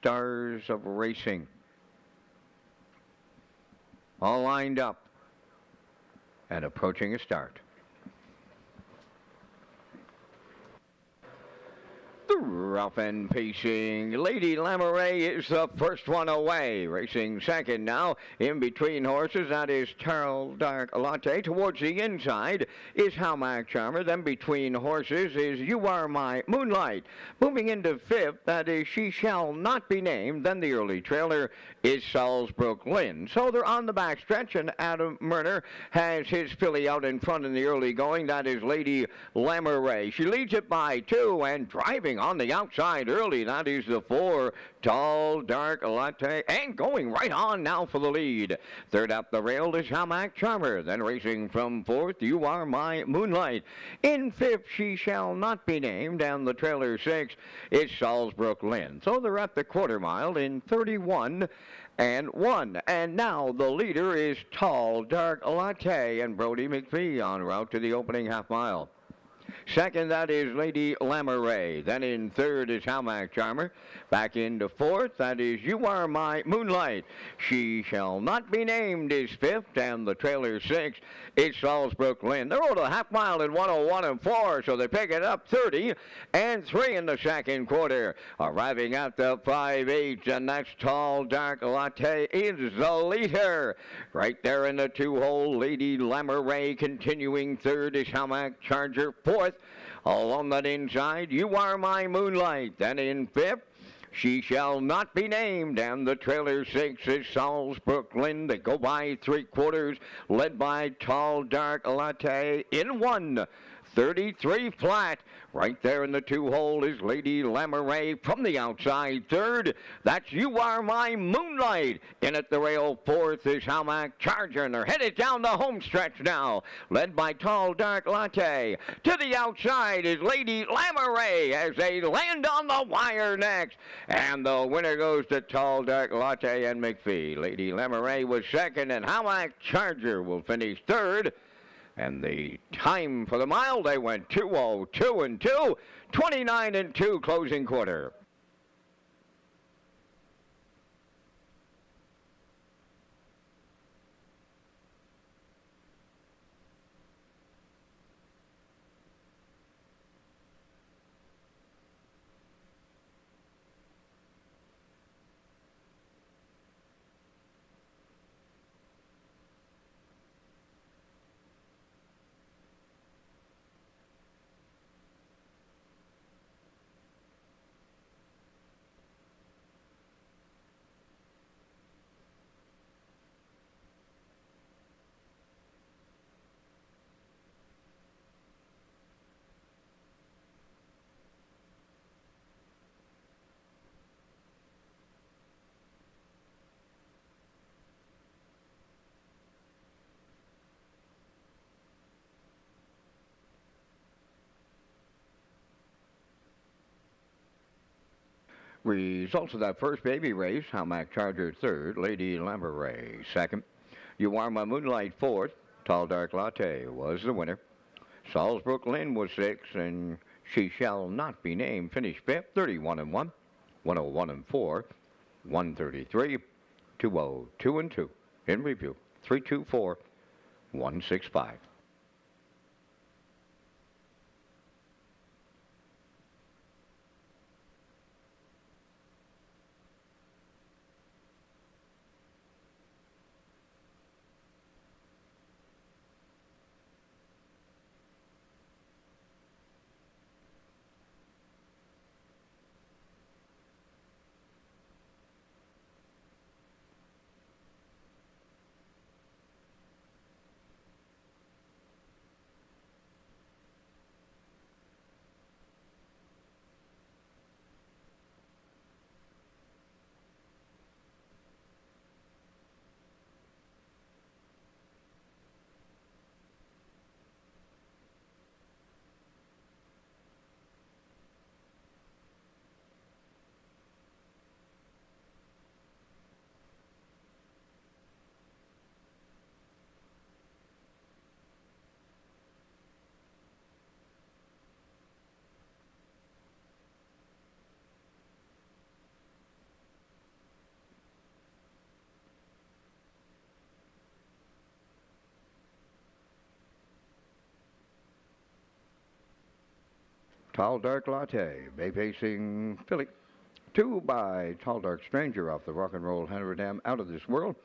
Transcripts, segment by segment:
stars of racing. All lined up and approaching a start. Rough and pacing. Lady Lamoureux is the first one away. Racing second now. In between horses, that is Tarl Dark Latte. Towards the inside is Howmack Charmer. Then between horses is You Are My Moonlight. Moving into fifth, that is She Shall Not Be Named. Then the early trailer is Salzbrook Lynn. So they're on the backstretch, and Adam Murner has his filly out in front in the early going. That is Lady Lamoureux. She leads it by 2 and driving on the outside early. That is the 4, Tall Dark Latte, and going right on now for the lead. Third up the rail is Howmack Charmer. Then racing from 4th, You Are My Moonlight. In 5th, She Shall Not Be Named, and the trailer 6 is Salzbrook Lynn. So they're at the quarter mile in 31 and 1. And now the leader is Tall Dark Latte and Brody McPhee en route to the opening half mile. Second, that is Lady Lamoureux. Then in third is Howmack Charmer. Back into fourth, that is You Are My Moonlight. She Shall Not Be Named is fifth, and the trailer 6 is Salzbrook Lynn. They're over a half mile in 1:01 and 4, so they pick it up 30 and 3 in the second quarter. Arriving at the 5/8, and that's Tall Dark Latte is the leader. Right there in the 2-hole, Lady Lamoureux continuing third is Howmack Charger. Fourth, along that inside, You Are My Moonlight. Then in fifth, She Shall Not Be Named, and the trailer 6 is Salzbrook Lynn. They go by 3/4, led by Tall Dark Latte in 1:33 flat. Right there in the 2-hole is Lady Lamoureux from the outside third. That's You Are My Moonlight. In at the rail fourth is Howmack Charger, and they're headed down the home stretch now, led by Tall Dark Latte. To the outside is Lady Lamoureux as they land on the wire next. And the winner goes to Tall Dark Latte and McPhee. Lady Lamoureux was second, and Howmack Charger will finish third. And the time for the mile, they went 2:02 and 2, 29 and 2 closing quarter. Results of that first baby race, Howmack Charger third, Lady Lamoureux second. You Are My Moonlight fourth, Tall Dark Latte was the winner. Salzbrook Lynn was sixth, and She Shall Not Be Named finished fifth, 31 and 1, 1:01 and 4, 1:33, 2:02 and 2. In review, 3:24, 1:65. Tall Dark Latte, Bay Pacing filly. 2 by Tall Dark Stranger off the Rock and Roll Hanover Dam, Out of This World.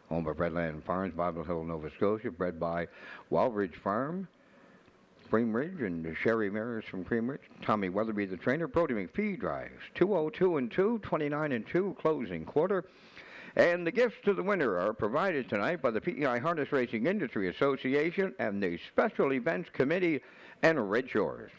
Owned by Breadland Farms, Bible Hill, Nova Scotia. Bred by Wildridge Farm, Cream Ridge, and Sherry Mares from Cream Ridge. Tommy Weatherby, the trainer. Brody McPhee drives. 202 and 2, 29 and 2, closing quarter. And the gifts to the winner are provided tonight by the PEI Harness Racing Industry Association and the Special Events Committee and Redshores.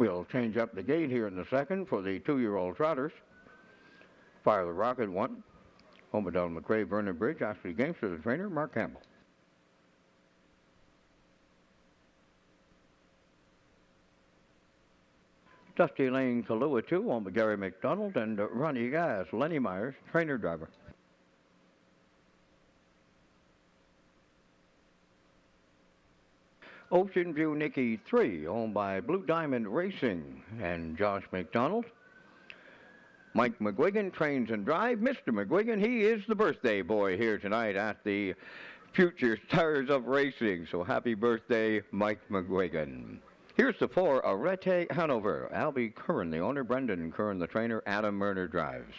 We'll change up the gate here in the second for the 2-year-old trotters. Fire the Rocket 1. Homadell McRae, Vernon Bridge, Ashley Gamester, the trainer, Mark Campbell. Dusty Lane Kahlua 2, owned by Gary McDonald, and Ronnie Gas, Lenny Myers, trainer driver. Ocean View Nicky 3, owned by Blue Diamond Racing and Josh McDonald. Mike McGuigan trains and drive. Mr. McGuigan, he is the birthday boy here tonight at the Future Stars of Racing. So happy birthday, Mike McGuigan. Here's the 4, Arete Hanover. Albie Curran, the owner. Brendan Curran, the trainer. Adam Murner drives.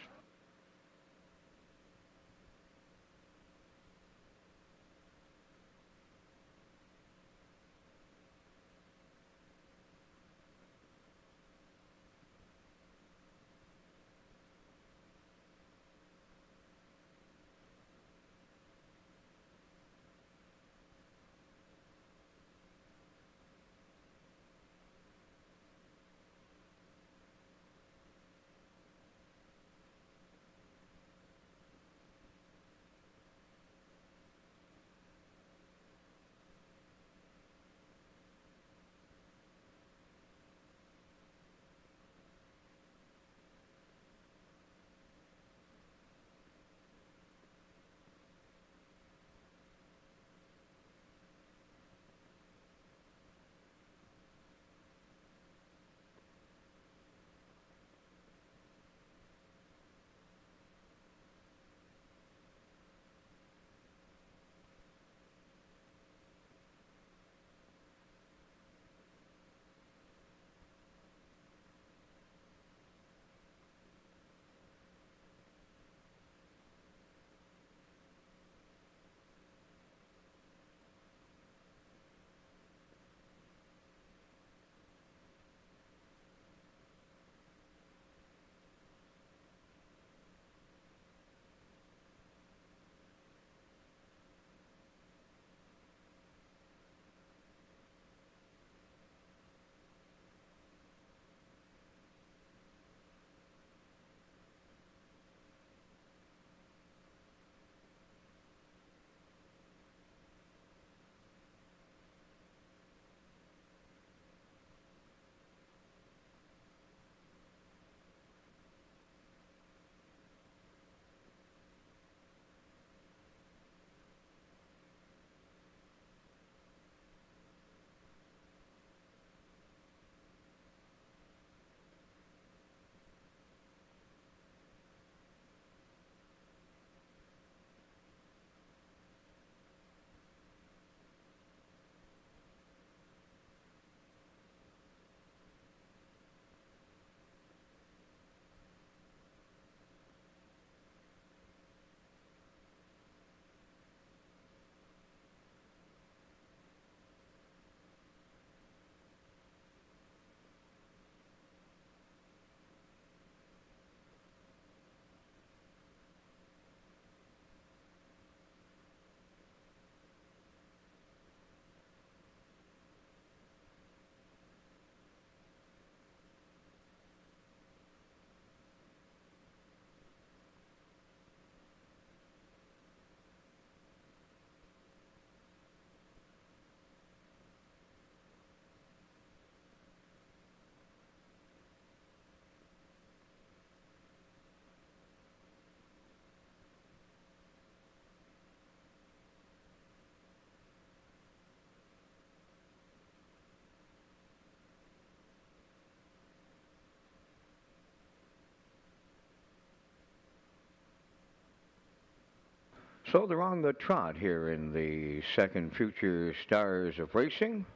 So they're on the trot here in the second Future Stars of Racing.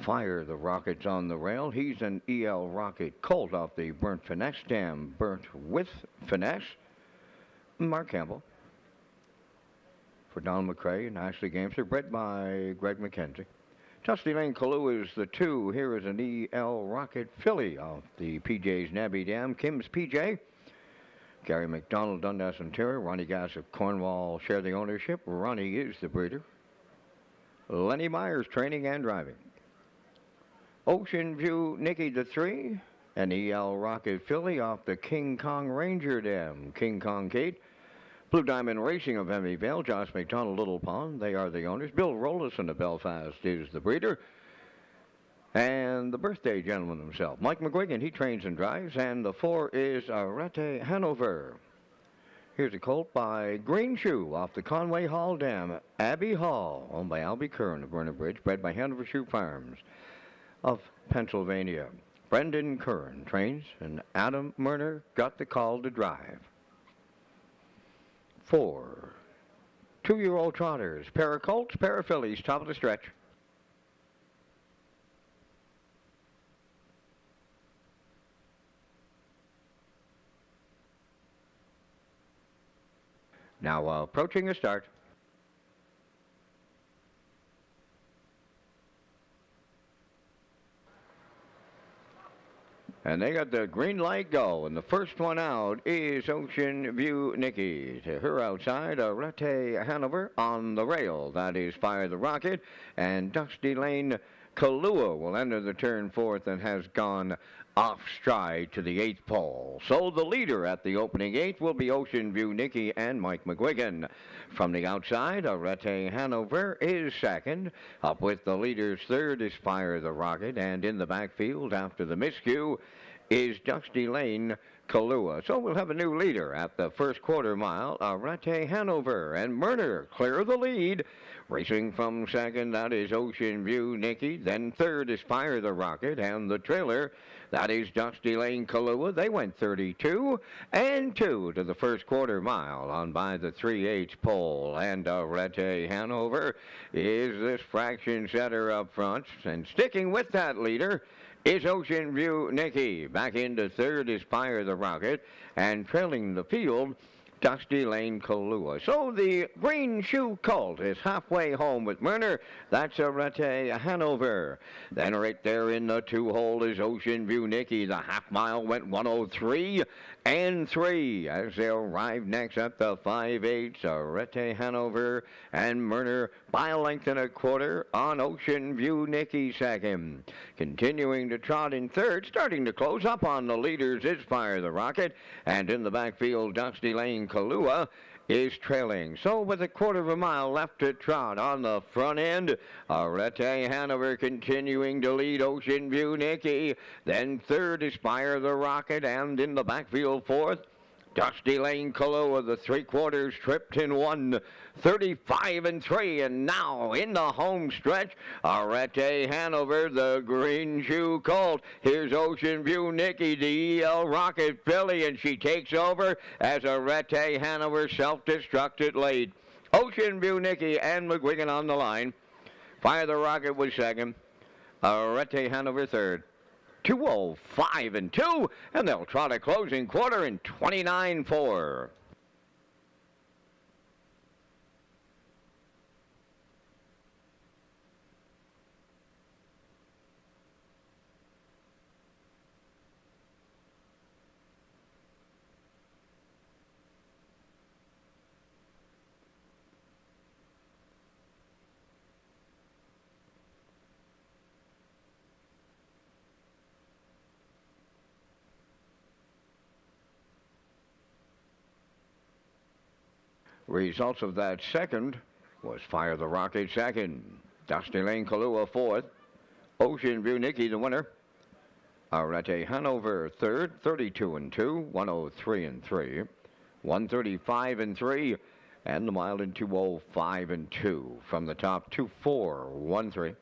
Fire the Rocket's on the rail. He's an EL Rocket colt off the Burnt Finesse dam. Burnt with Finesse. Mark Campbell. For Don McCrae and Ashley Gamster. Bred by Greg McKenzie. Dusty Lane Kalu is the 2. Here is an EL Rocket filly off the PJ's Nabby Dam. Kim's PJ. Gary McDonald, Dundas and Terry. Ronnie Gass of Cornwall share the ownership. Ronnie is the breeder. Lenny Myers training and driving. Ocean View Nicky the 3. An EL Rocket filly off the King Kong Ranger Dam. King Kong Kate. Blue Diamond Racing of Emmyvale. Josh McDonald, Little Pond. They are the owners. Bill Rollison of Belfast is the breeder. And the birthday gentleman himself, Mike McGuigan, he trains and drives. And the 4 is Arete Hanover. Here's a colt by Green Shoe off the Conway Hall Dam. Abbey Hall, owned by Albie Kern of Vernon Bridge, bred by Hanover Shoe Farms of Pennsylvania. Brendan Kern trains, and Adam Murner got the call to drive. 4 2-year-old trotters, pair of colts, pair of fillies, top of the stretch. Now approaching the start. And they got the green light go, and the first one out is Ocean View Nicky. To her outside, Arete Hanover on the rail. That is Fire the Rocket, and Dusty Lane Kahlua will enter the turn fourth and has gone off stride to the 8th pole. So the leader at the opening 8 will be Ocean View Nicky and Mike McGuigan. From the outside, Arete Hanover is second. Up with the leader's third is Fire the Rocket, and in the backfield after the miscue is Dusty Lane Kahlua. So we'll have a new leader at the first quarter mile. Arete Hanover and Murner clear the lead. Racing from second, that is Ocean View Nicky. Then third is Fire the Rocket, and the trailer, that is Dusty Lane Kahlua. They went 32 and 2 to the first quarter mile on by the 3/8 pole. And Arete Hanover is this fraction setter up front. And sticking with that leader is Ocean View Nicky. Back into third is Fire the Rocket. And trailing the field, Dusty Lane Kahlua. So the Green Shoe Colt is halfway home with Murner. That's Arete Hanover. Then right there in the 2-hole is Ocean View Nicky. The half mile went 103 and 3 as they arrive next at the 5/8. Arete Hanover and Murner by a length and a quarter on Ocean View Nicky second. Continuing to trot in third, starting to close up on the leaders is Fire the Rocket, and in the backfield Dusty Lane Kahlua is trailing. So with a quarter of a mile left to trot on the front end, Arete Hanover continuing to lead Ocean View Nicky. Then third is Fire the Rocket, and in the backfield fourth, Dusty Lane Kahlua. The 3/4 tripped in 1:35 and 3, and now in the home stretch, Arete Hanover, the Green Shoe Colt. Here's Ocean View Nicky, the EL Rocket filly, and she takes over as Arete Hanover self-destructed late. Ocean View Nicky and McGuigan on the line. Fire the Rocket was second. Arete Hanover third. 2:05 and 2, and they'll trot a closing quarter in 29-4. Results of that second was Fire the Rocket second, Dusty Lane Kahlua fourth, Ocean View Nicky the winner, Arete Hanover third, 32 and 2, 103 and 3, 135 and 3, and the mile in 2:05 and 2 from the top 2:4-1-3.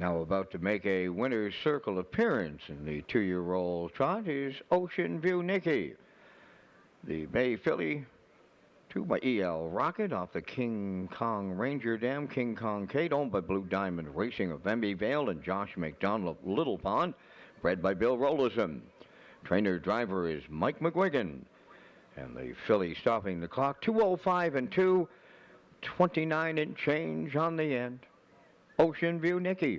Now about to make a winner's circle appearance in the 2-year-old trot is Ocean View Nikki. The Bay filly, 2 by E.L. Rocket off the King Kong Ranger Dam, King Kong Kate, owned by Blue Diamond Racing of Emmy Vale and Josh McDonald of Little Pond, bred by Bill Rollison. Trainer driver is Mike McGuigan. And the filly stopping the clock, 2:05 and 2, 29 and change on the end. Ocean View Nikki.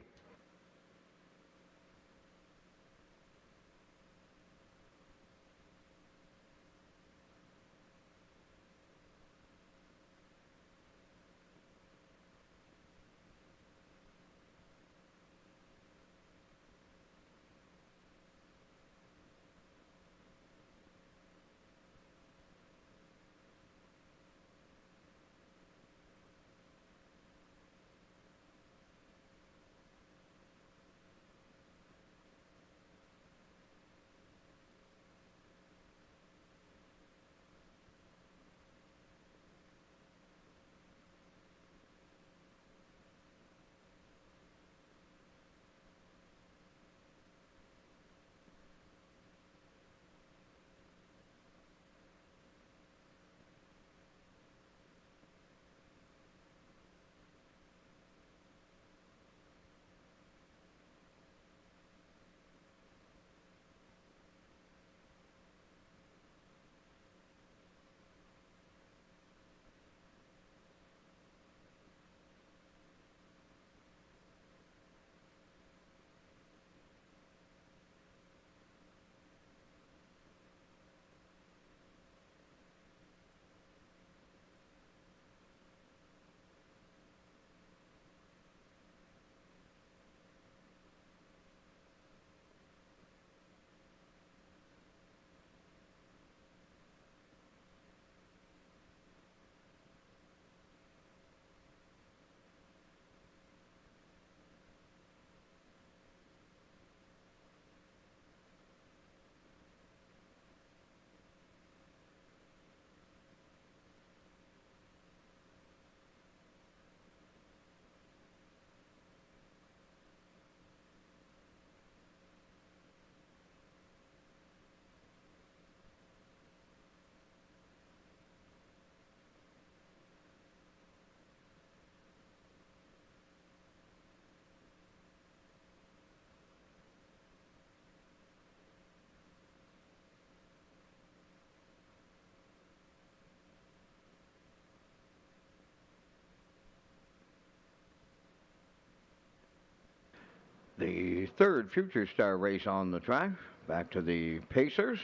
The third Future Star race on the track. Back to the Pacers.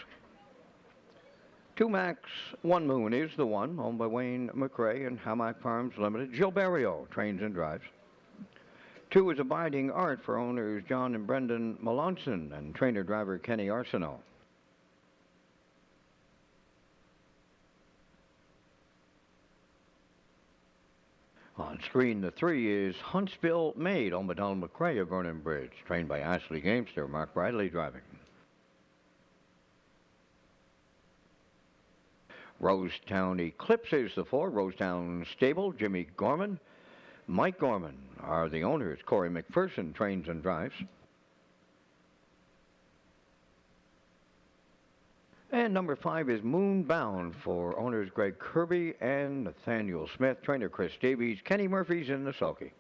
2 Max, 1 Moon is the one, owned by Wayne McRae and Hammock Farms Limited. Gilberto trains and drives. 2 is Abiding Art for owners John and Brendan Melanson and trainer driver Kenny Arsenault. On screen, the 3 is Huntsville Maid, owned by Donald McRae of Vernon Bridge, trained by Ashley Gamester, Mark Bradley driving. Rosetown Eclipse is the 4, Rosetown Stable, Jimmy Gorman, Mike Gorman are the owners, Corey McPherson trains and drives. And number 5 is Moonbound for owners Greg Kirby and Nathaniel Smith, trainer Chris Davies, Kenny Murphy's in the sulky.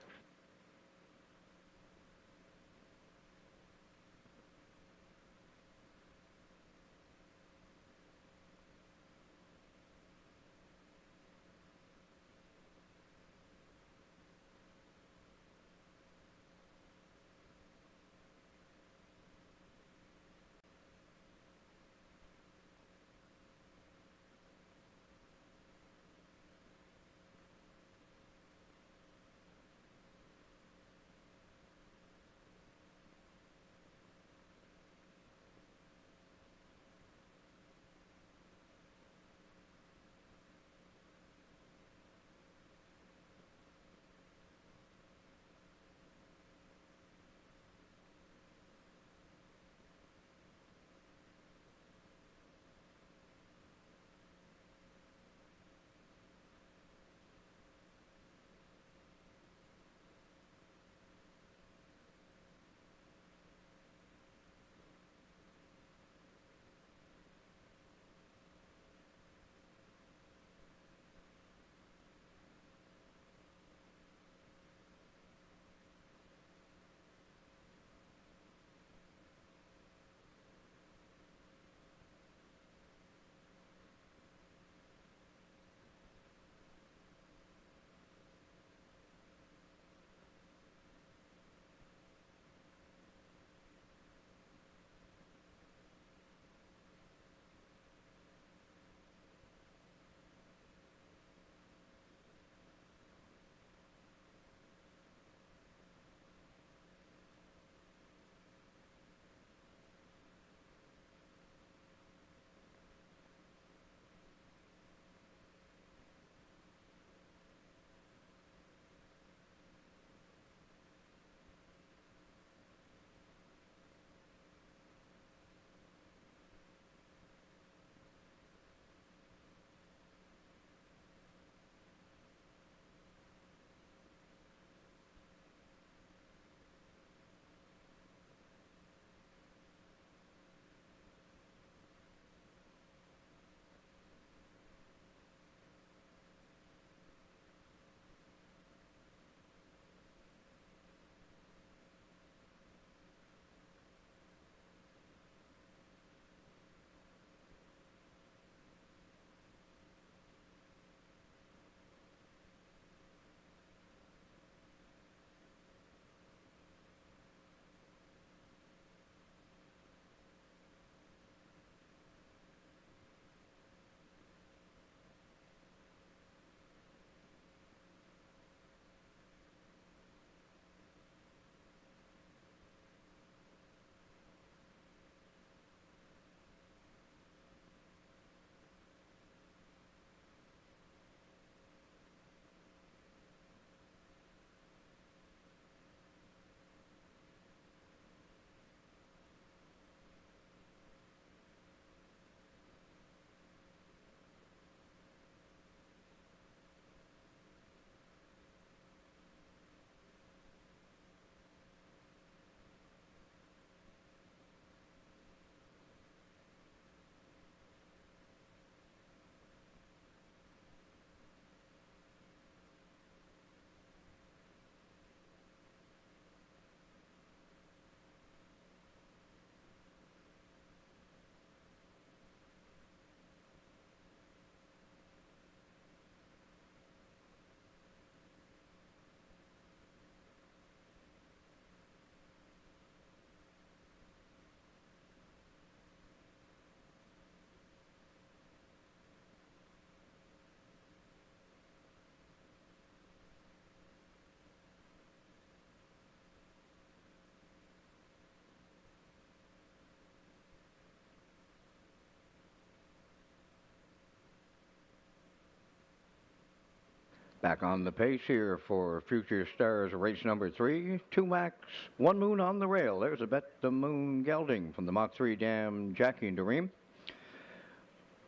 Back on the pace here for Future Stars race number 3. 2 Max, 1 Moon on the rail. There's a Bet the Moon gelding from the Mach 3 Dam, Jackie and Doreen.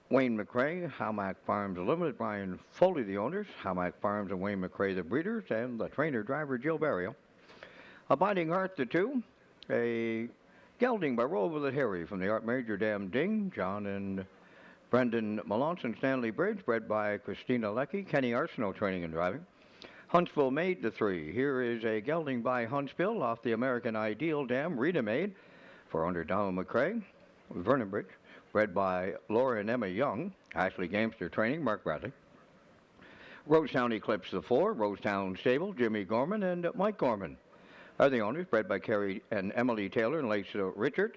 Wayne McRae, Howmack Farms Limited, Brian Foley, the owners. Howmack Farms and Wayne McRae, the breeders, and the trainer-driver, Jill Barrio. Abiding Art, the 2. A gelding by Roll with It Harry from the Art Major Dam Ding. John and Brendan Melanson, Stanley Bridge, bred by Christina Leckie. Kenny Arsenault, training and driving. Huntsville Maid, the 3. Here is a gelding by Huntsville off the American Ideal Dam, Rita Maid, for under Donald McRae. Vernon Bridge, bred by Laura and Emma Young. Ashley Gamester, training, Mark Bradley. Rosetown Eclipse, the 4. Rosetown Stable, Jimmy Gorman and Mike Gorman are the owners, bred by Carrie and Emily Taylor and Lisa Richards.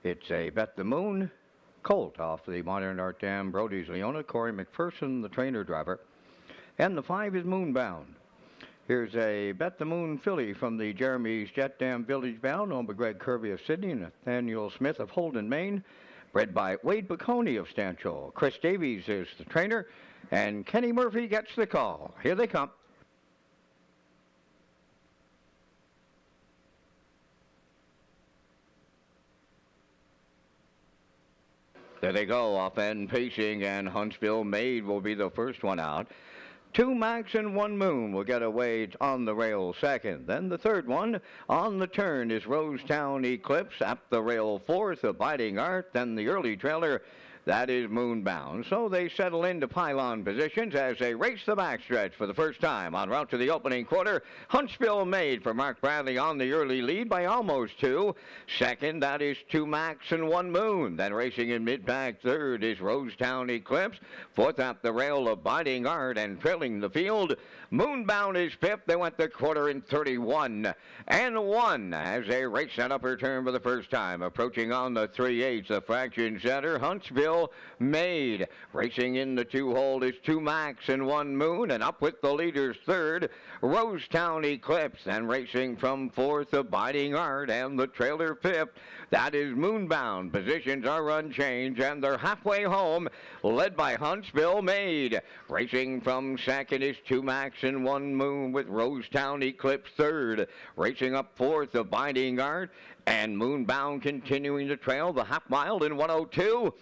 It's a Bet the Moon colt off the Modern Art Dam, Brody's Leona. Corey McPherson, the trainer-driver. And the 5 is Moonbound. Here's a Bet the Moon filly from the Jeremy's Jet Dam Village Bound, owned by Greg Kirby of Sydney and Nathaniel Smith of Holden, Maine. Bred by Wade Bacone of Stanchel. Chris Davies is the trainer, and Kenny Murphy gets the call. Here they come. There they go, off end pacing, and Huntsville Maid will be the first one out. 2 Max and 1 Moon will get away on the rail second. Then the third one on the turn is Rosetown Eclipse. Up the rail fourth, Abiding Art. Then the early trailer, that is Moonbound. So they settle into pylon positions as they race the backstretch for the first time. En route to the opening quarter, Huntsville Maid for Mark Bradley on the early lead by almost 2. Second, that is 2 Max and 1 Moon. Then racing in mid-pack third is Rosetown Eclipse. Fourth up the rail, Abiding Art, and trailing the field, Moonbound is fifth. They went the quarter in 31 and 1 as they race that upper turn for the first time. Approaching on the 3/8, the fraction center, Huntsville Maid. Racing in the 2-hole is 2 Max and 1 Moon, and up with the leaders third, Rosetown Eclipse. And racing from fourth, Abiding Art, and the trailer fifth, that is Moonbound. Positions are unchanged, and they're halfway home, led by Huntsville Maid. Racing from second is 2 Max and 1 Moon, with Rosetown Eclipse third. Racing up fourth, Abiding Art, and Moonbound continuing to trail the half mile in 1:02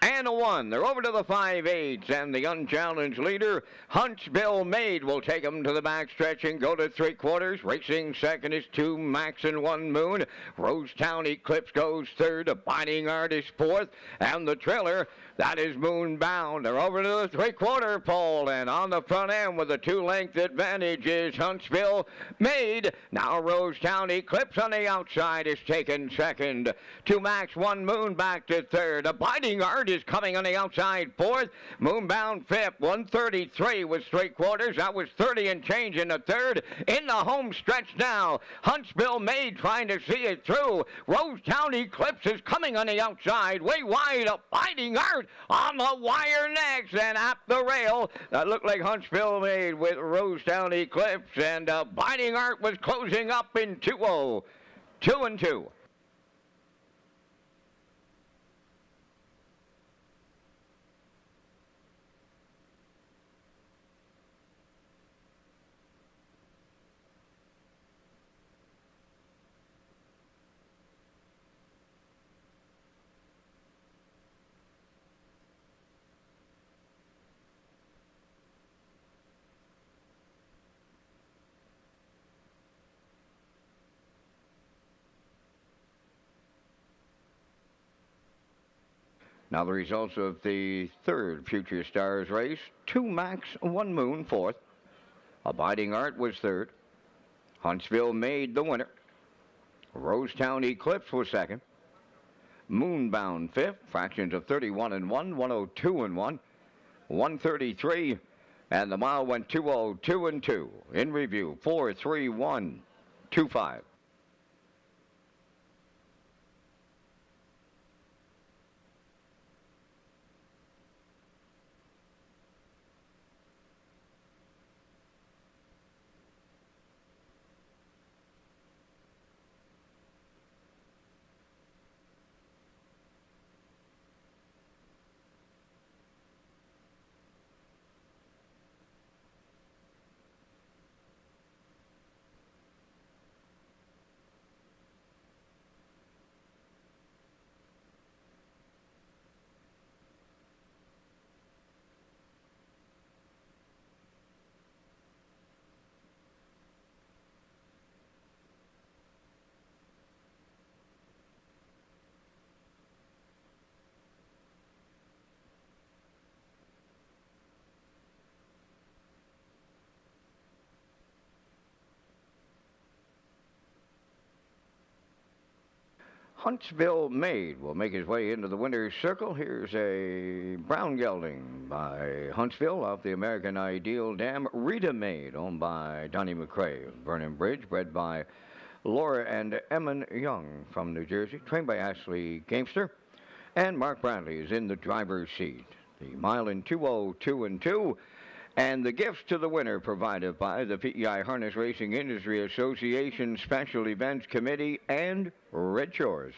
and a 1. They're over to the 5/8, and the unchallenged leader, Huntsville Maid, will take them to the backstretch and go to 3/4. Racing second is 2 Max and 1 Moon. Rosetown Eclipse goes third. Abiding Art is fourth, and the trailer, that is Moonbound. They're over to the 3/4 pole, and on the front end with a 2-length advantage is Huntsville Maid. Now Rosetown Eclipse on the outside is taken second. 2 Max, 1 Moon back to third. Abiding Art is coming on the outside fourth. Moonbound fifth. 1:33 was 3/4. That was 30 and change in the third. In the home stretch now, Huntsville Maid trying to see it through. Rosetown Eclipse is coming on the outside, way wide. Abiding Art on the wire next, and at the rail, that looked like Huntsville Maid with Rosetown Eclipse, and Abiding Art was closing up in 2-0. 2-2. Now the results of the third Future Stars race. 2 Max, 1 Moon, fourth. Abiding Art was third. Huntsville Maid the winner. Rosetown Eclipse was second. Moonbound fifth. Fractions of 31 and 1, 1:02 and 1, 1:33, and the mile went 2:02 and 2. In review, 4:31.25. Huntsville Made will make his way into the winner's circle. Here's a brown gelding by Huntsville off the American Ideal Dam. Rita Made, owned by Donnie McCrae of Vernon Bridge, bred by Laura and Emmon Young from New Jersey, trained by Ashley Gamester. And Mark Bradley is in the driver's seat. The mile in 2:02 and 2. And the gifts to the winner provided by the PEI Harness Racing Industry Association Special Events Committee and Red Shores.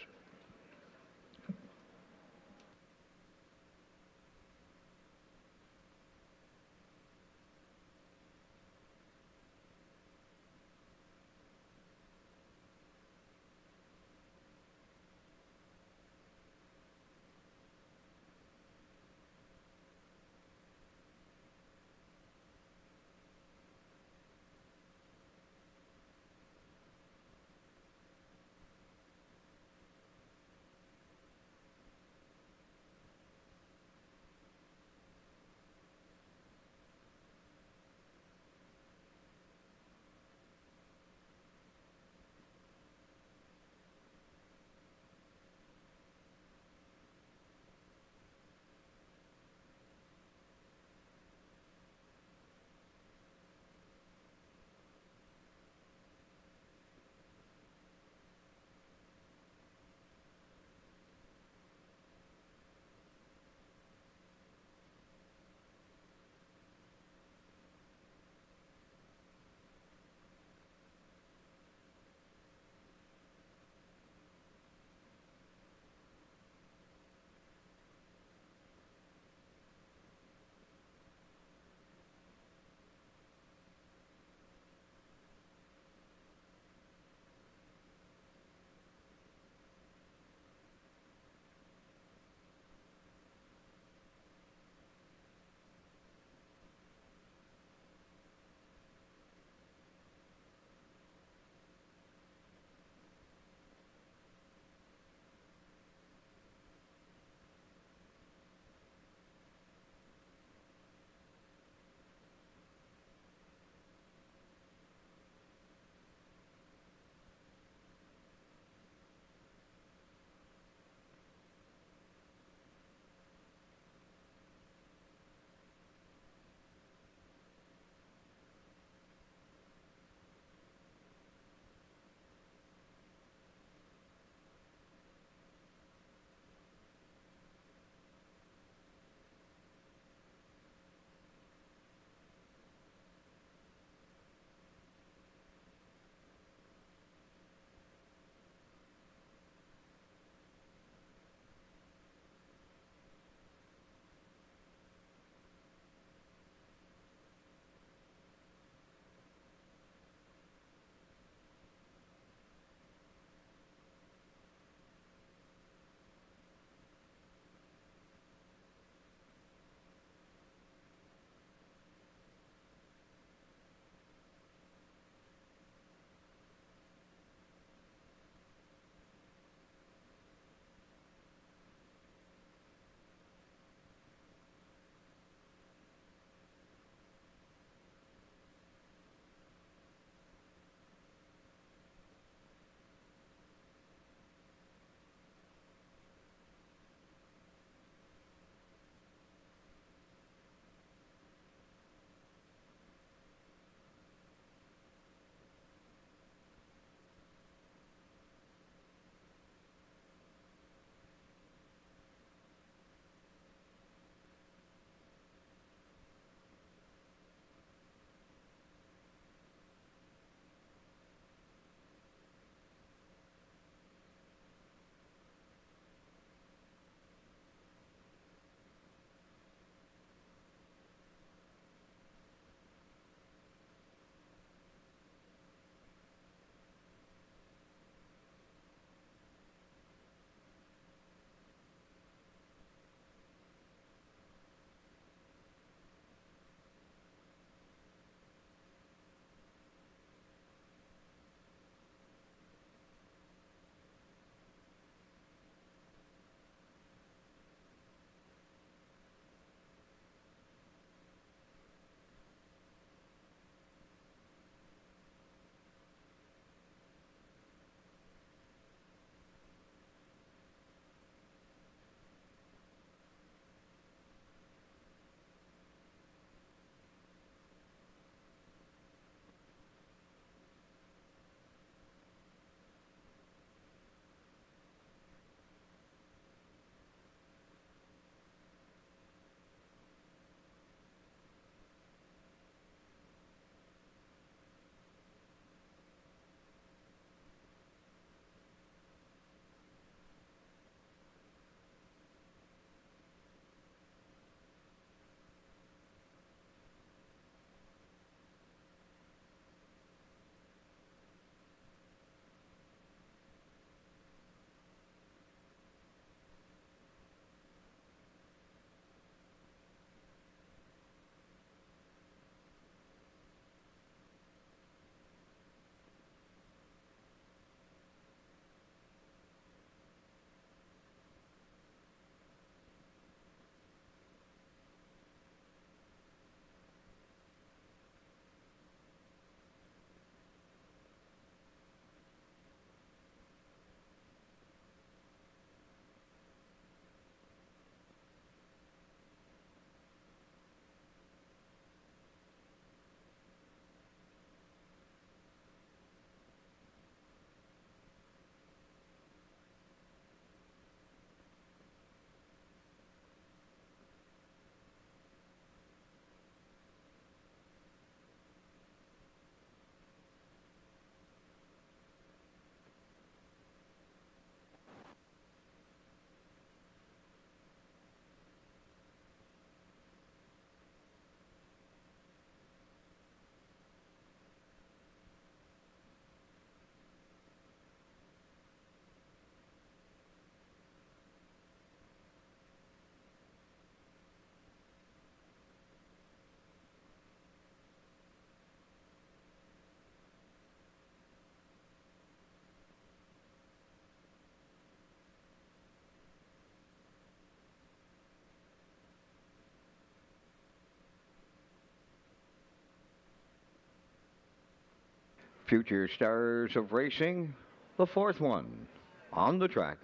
Future stars of racing, the fourth one on the track.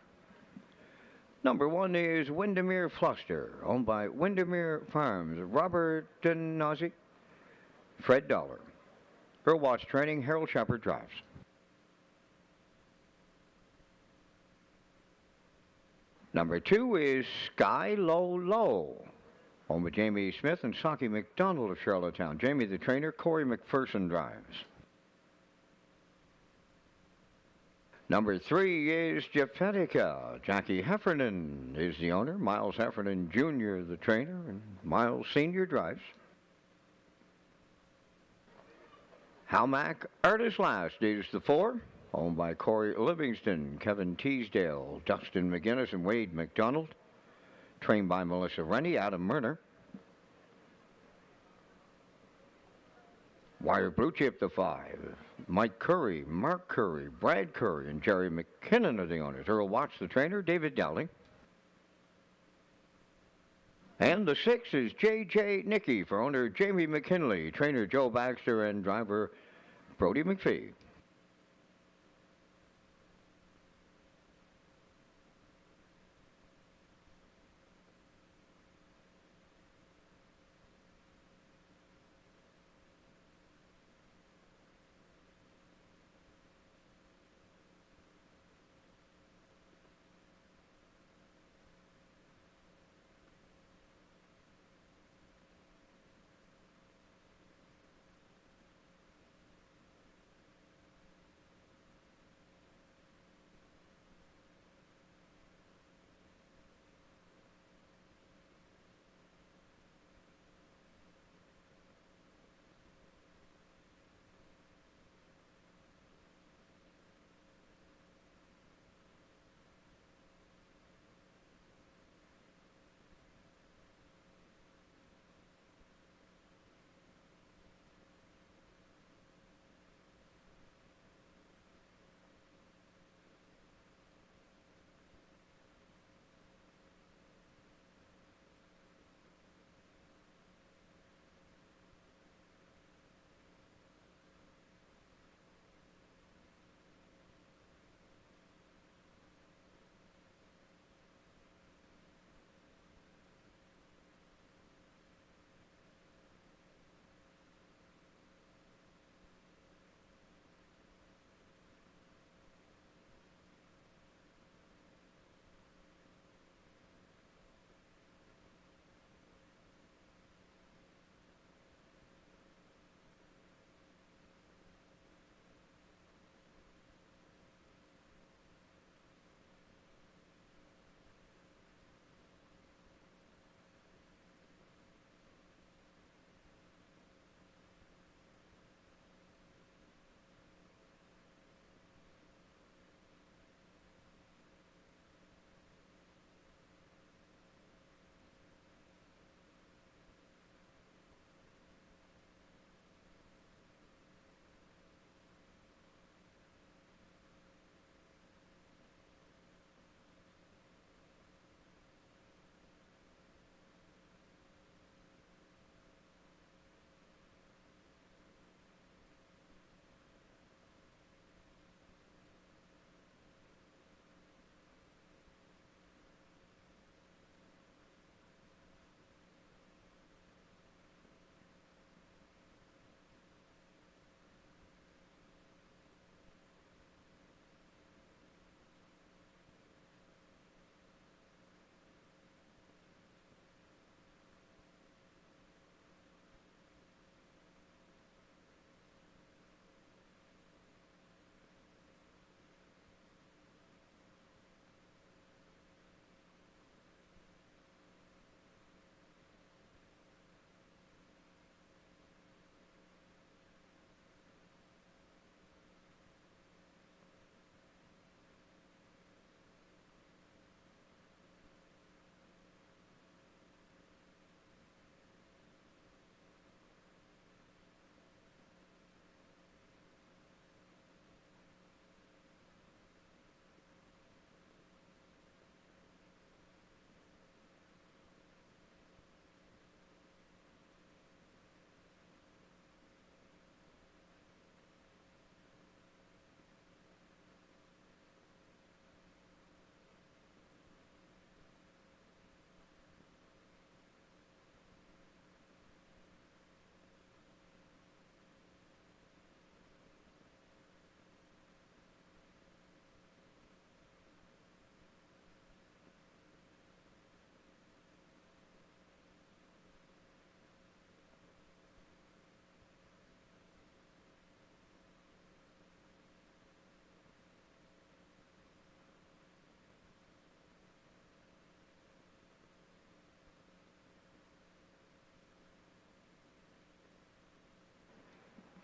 Number 1 is Windermere Fluster, owned by Windermere Farms, Robert Denozzi, Fred Dollar. Earl Watts Training, Harold Shepard drives. Number 2 is Sky Low Low, owned by Jamie Smith and Saki McDonald of Charlottetown. Jamie the trainer, Corey McPherson drives. Number 3 is Jefetica. Jackie Heffernan is the owner. Miles Heffernan Jr. the trainer, and Miles Sr. drives. Halmack Artist Last is the 4, owned by Corey Livingston, Kevin Teasdale, Dustin McGinnis, and Wade McDonald. Trained by Melissa Rennie, Adam Murner. Wire Blue Chip the 5. Mike Curry, Mark Curry, Brad Curry, and Jerry McKinnon are the owners. Earl Watts the trainer, David Dowling. And the 6 is J.J. Nicky for owner Jamie McKinley, trainer Joe Baxter, and driver Brody McPhee.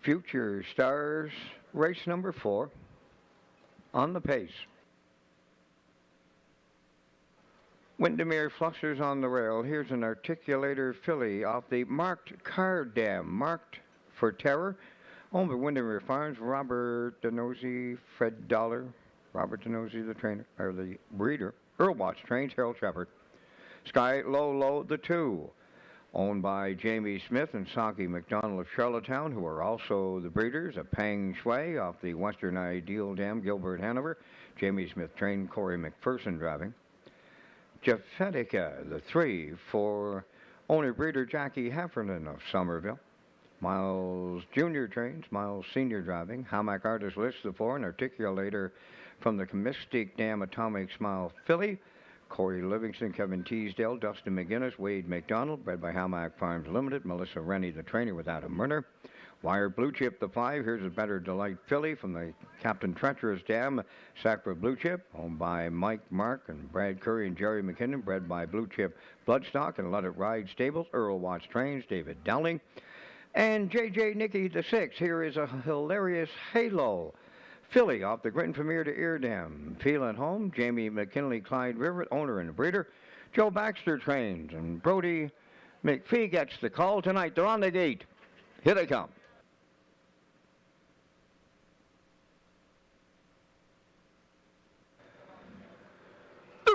Future Stars, race number 4, on the pace. Windermere Fluster's on the rail. Here's an articulator filly off the marked card dam, marked for terror. Owned by Windermere Farms, Robert Denosey, Fred Dollar. Robert Denosey, the trainer, or the breeder. Earl Watts trains Harold Shepard. Sky Low Low, the 2. Owned by Jamie Smith and Saki McDonald of Charlottetown, who are also the breeders. A Pang Shui off the Western Ideal Dam, Gilbert Hanover. Jamie Smith trained, Corey McPherson driving. Jeffetica, the 3, for owner-breeder Jackie Heffernan of Somerville. Miles Jr. trains, Miles Sr. driving. Hamac Artist List, the 4, an articulator from the Mystic Dam Atomic Smile filly. Corey Livingston, Kevin Teasdale, Dustin McGinnis, Wade McDonald, bred by Hamac Farms Limited. Melissa Rennie, the trainer, with Adam Murner. Wired Blue Chip, the 5. Here's a Better Delight filly from the Captain Treacherous Dam, Sacra Blue Chip, owned by Mike Mark and Brad Curry and Jerry McKinnon, bred by Blue Chip Bloodstock and Let It Ride Stables. Earl Watts trains, David Dowling. And J.J. Nicky, the 6. Here is a hilarious Halo filly off the Grin Premier to Ear Dam. Feel at home, Jamie McKinley, Clyde River, owner and breeder. Joe Baxter trains, and Brody McPhee gets the call tonight. They're on the gate. Here they come.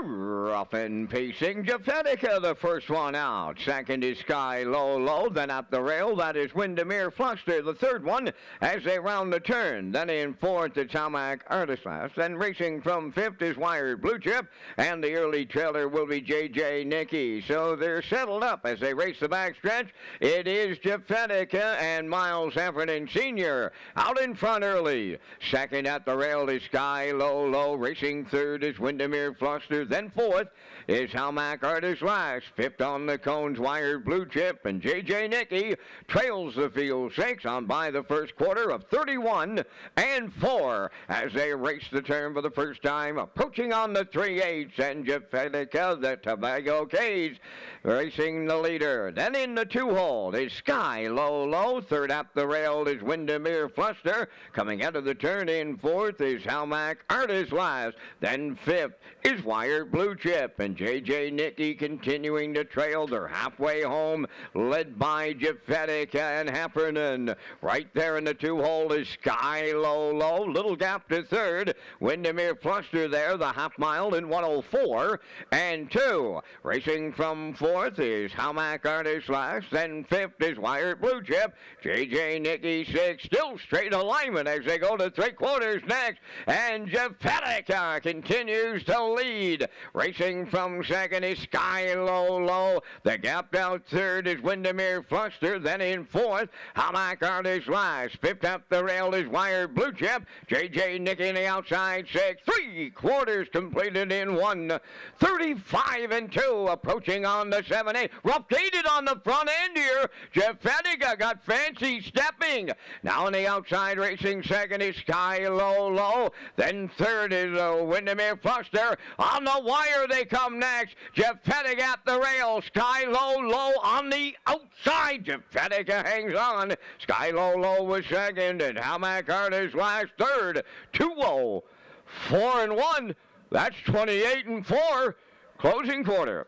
Rough and pacing, Jeffetica, the first one out. Second is Sky Low Low. Then up the rail, that is Windermere Fluster, the third one, as they round the turn. Then in fourth, it's Hamac Artist Last. Then racing from fifth is Wired Blue Chip, and the early trailer will be J.J. Nicky. So they're settled up as they race the backstretch. It is Jeffetica and Miles Heffernan Sr. out in front early. Second at the rail is Sky Low Low. Racing third is Windermere Fluster. Then fourth is Hamac Artist Last. Fifth on the cones, Wired Blue Chip, and J.J. Nicky trails the field 6 on by the first quarter of 31 and 4 as they race the turn for the first time, approaching on the 3/8, and Jeffetica, the Tobago K's, racing the leader. Then in the 2-hole is Sky Low Low. Third up the rail is Windermere Fluster. Coming out of the turn in fourth is Hamac Artist Last. Then fifth is Wired Blue Chip, and J.J. Nicky continuing to trail. They're halfway home, led by Jeffetica and Heffernan. Right there in the 2-hole is Sky Low Low. Little gap to third. Windermere Fluster there, the half mile in 1:04 and 2. Racing from fourth is Hamac Artist Last. Then fifth is Wired Blue Chip. J.J. Nicky 6. Still straight alignment as they go to 3/4 next. And Jeffetica continues to lead. Racing from second is Sky Low Low. The gap out third is Windermere Fluster. Then in fourth, Hamac Artist Last. Fifth up the rail is Wired Blue Chip. J.J. Nicky in the outside 6. 3/4 completed in 1:35 and 2. Approaching on the 7/8. Rough gated on the front end here. Jeffetica got fancy stepping. Now on the outside, racing second is Sky Low Low. Then third is Windermere Fluster. On the wire they come next. Jeffetica at the rail. Sky Low Low on the outside. Jeffetica hangs on. Sky Low Low was second, and Hamac Artist Last third. 2-0. 4 and 1. That's 28 and 4. Closing quarter.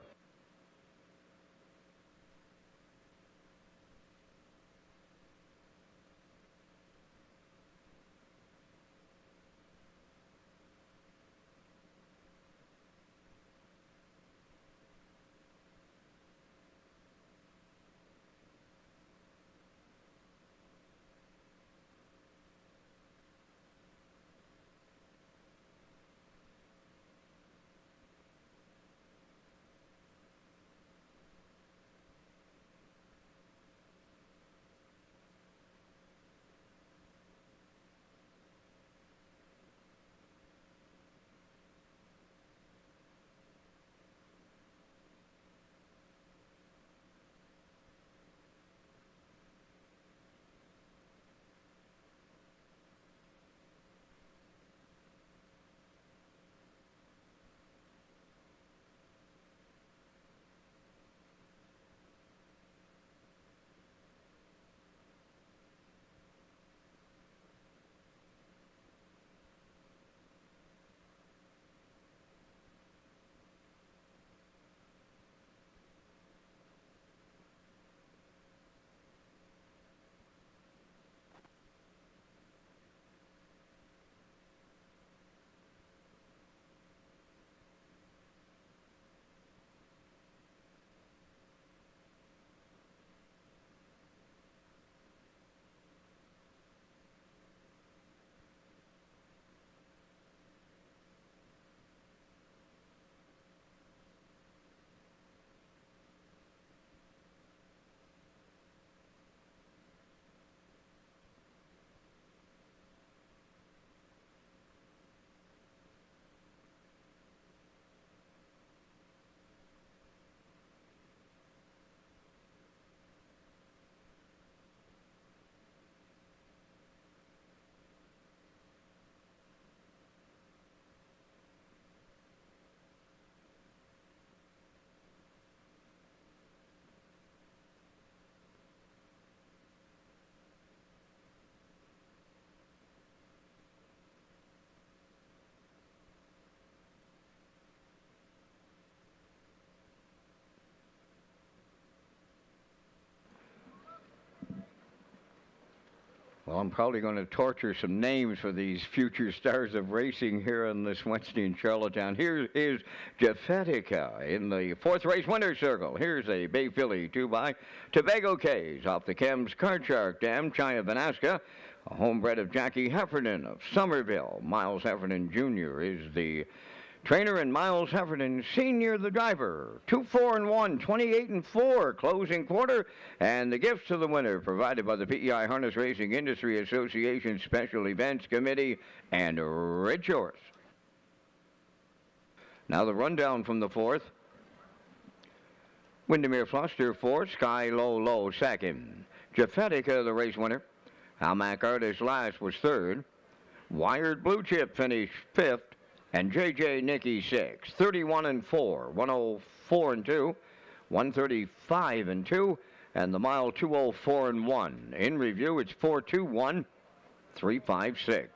Well, I'm probably going to torture some names for these future stars of racing here on this Wednesday in Charlottetown. Here is Jefetica in the fourth race winner's circle. Here's a Bay Filly 2 by Tobago K's off the Chems Card Shark Dam, Chaya Vanaska, a homebred of Jackie Heffernan of Somerville. Miles Heffernan Jr. is the trainer, and Miles Heffernan Sr., the driver. 2-4-1, 28-4, closing quarter, and the gifts to the winner provided by the PEI Harness Racing Industry Association Special Events Committee and Redshores. Now the rundown from the fourth. Windermere Fluster fourth, Sky Low Low second. Jefetica, the race winner. Almac Artist Last was third. Wired Blue Chip finished fifth. And J.J. Nicky 6, 31-4, 104-2, 135-2, and the mile 204-1. In review, it's 421, 356.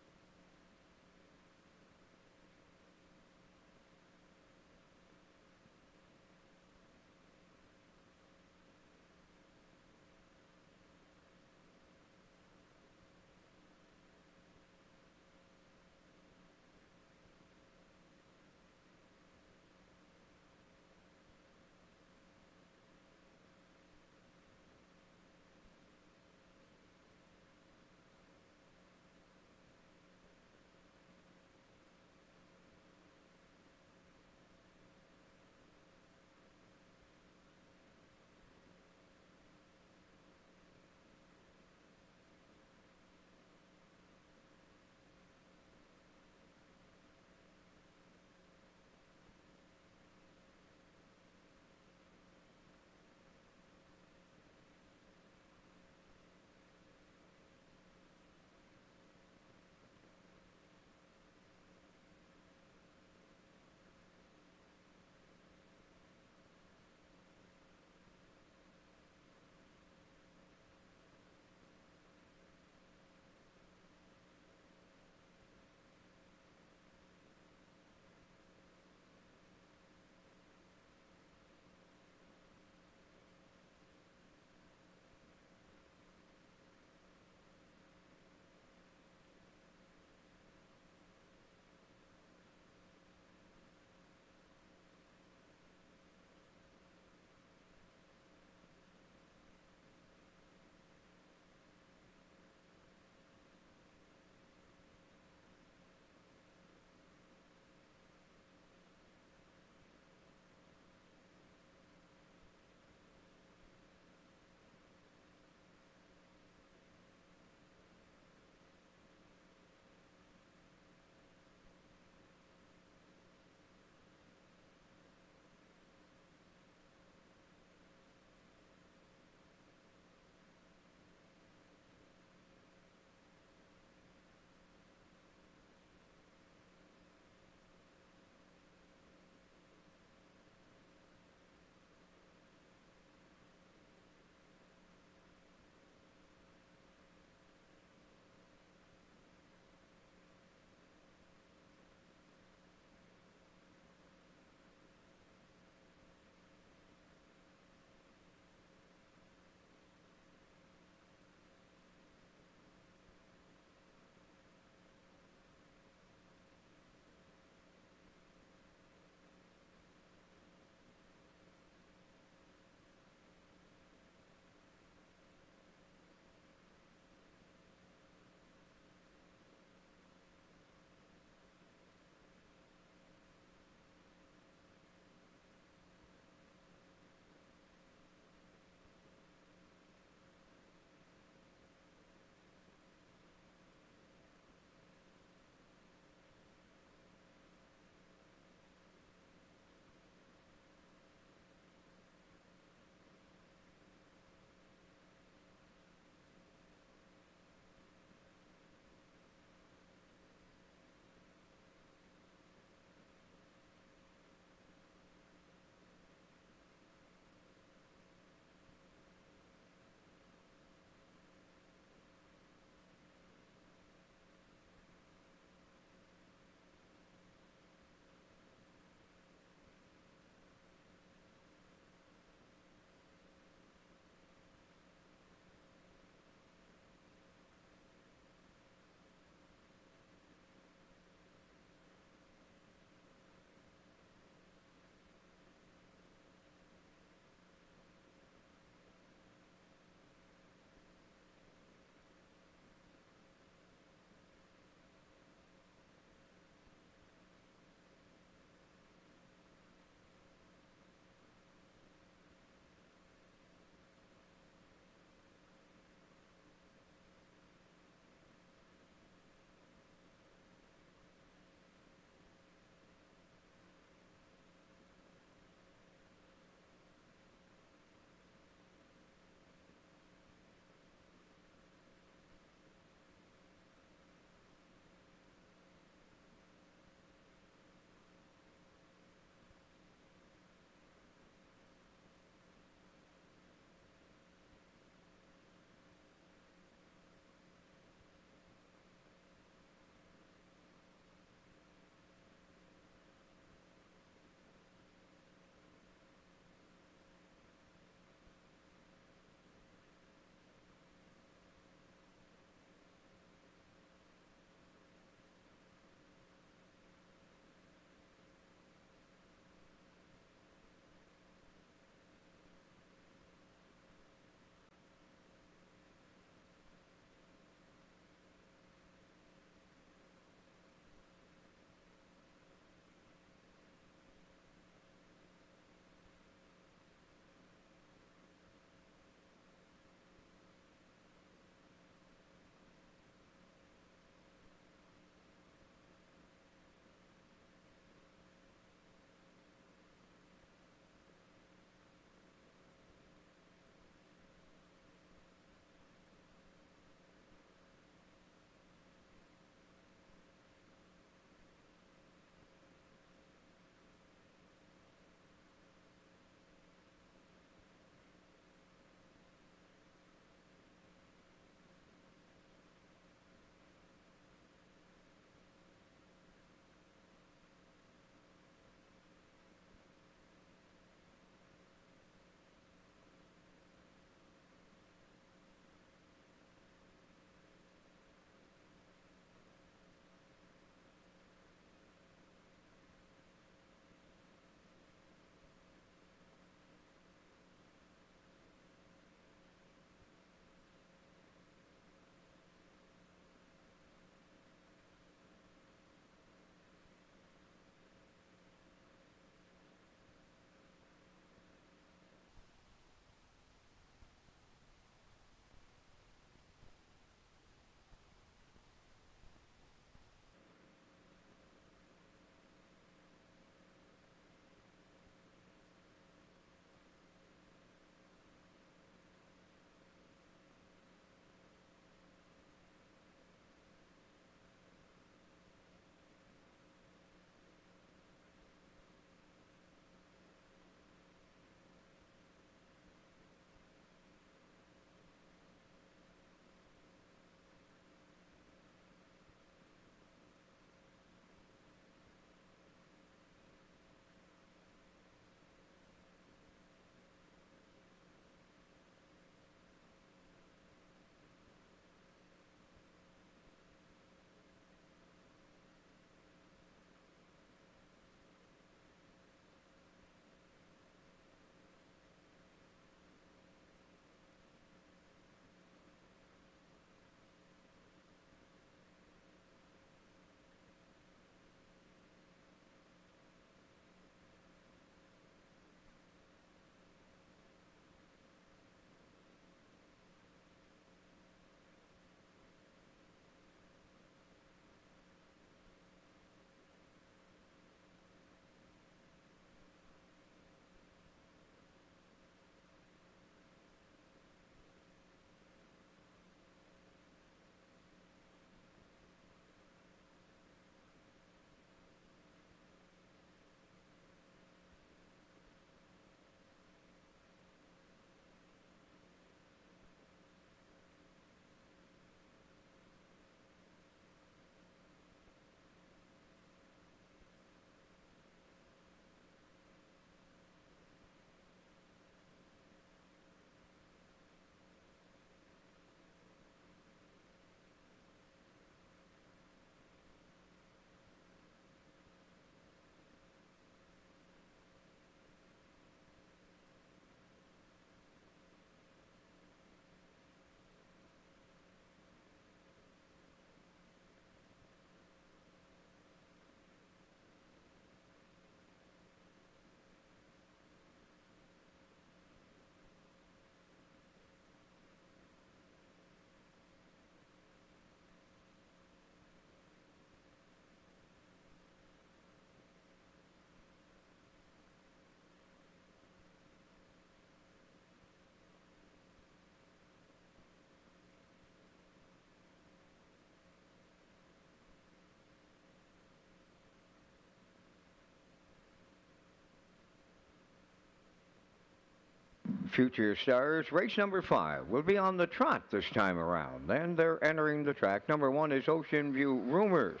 Future Stars, race number 5 will be on the trot this time around. And they're entering the track. Number 1 is Ocean View Rumors,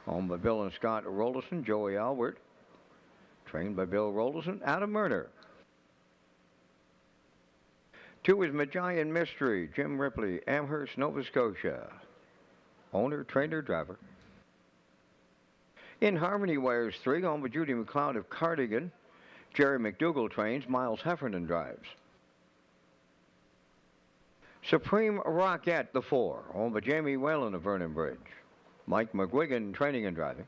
owned by Bill and Scott Rolison, Joey Albert, trained by Bill Rolison, Adam Murner. 2 is Magian Mystery, Jim Ripley, Amherst, Nova Scotia, owner, trainer, driver. In Harmony Wears 3, owned by Judy McLeod of Cardigan, Jerry McDougall trains, Miles Heffernan drives. Supreme Rockette, the 4, owned by Jamie Whalen of Vernon Bridge, Mike McGuigan training and driving.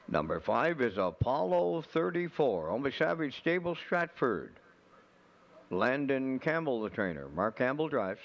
Number 5 is Apollo 34, owned by Savage Stable Stratford, Landon Campbell the trainer, Mark Campbell drives.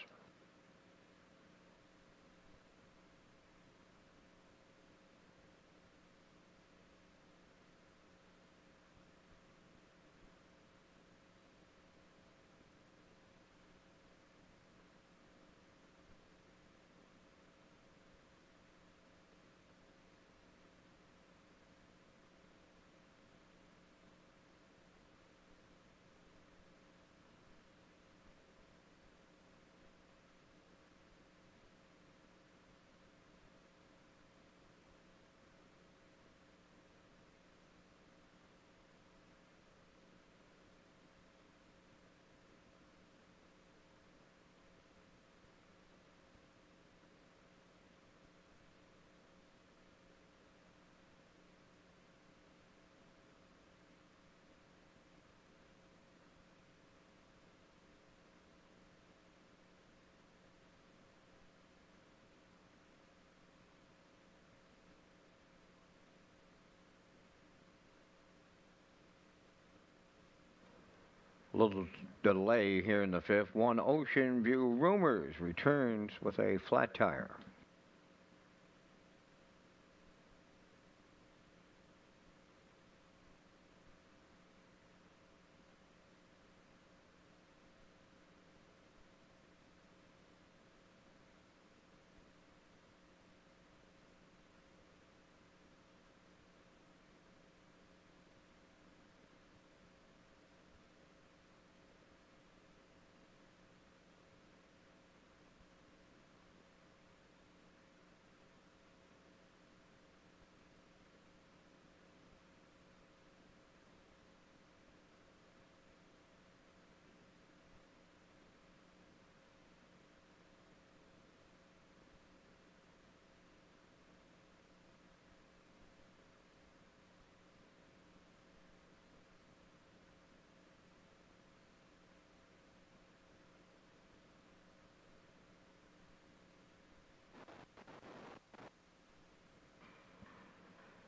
A little delay here in the 5th. 1 Ocean View Rumors returns with a flat tire.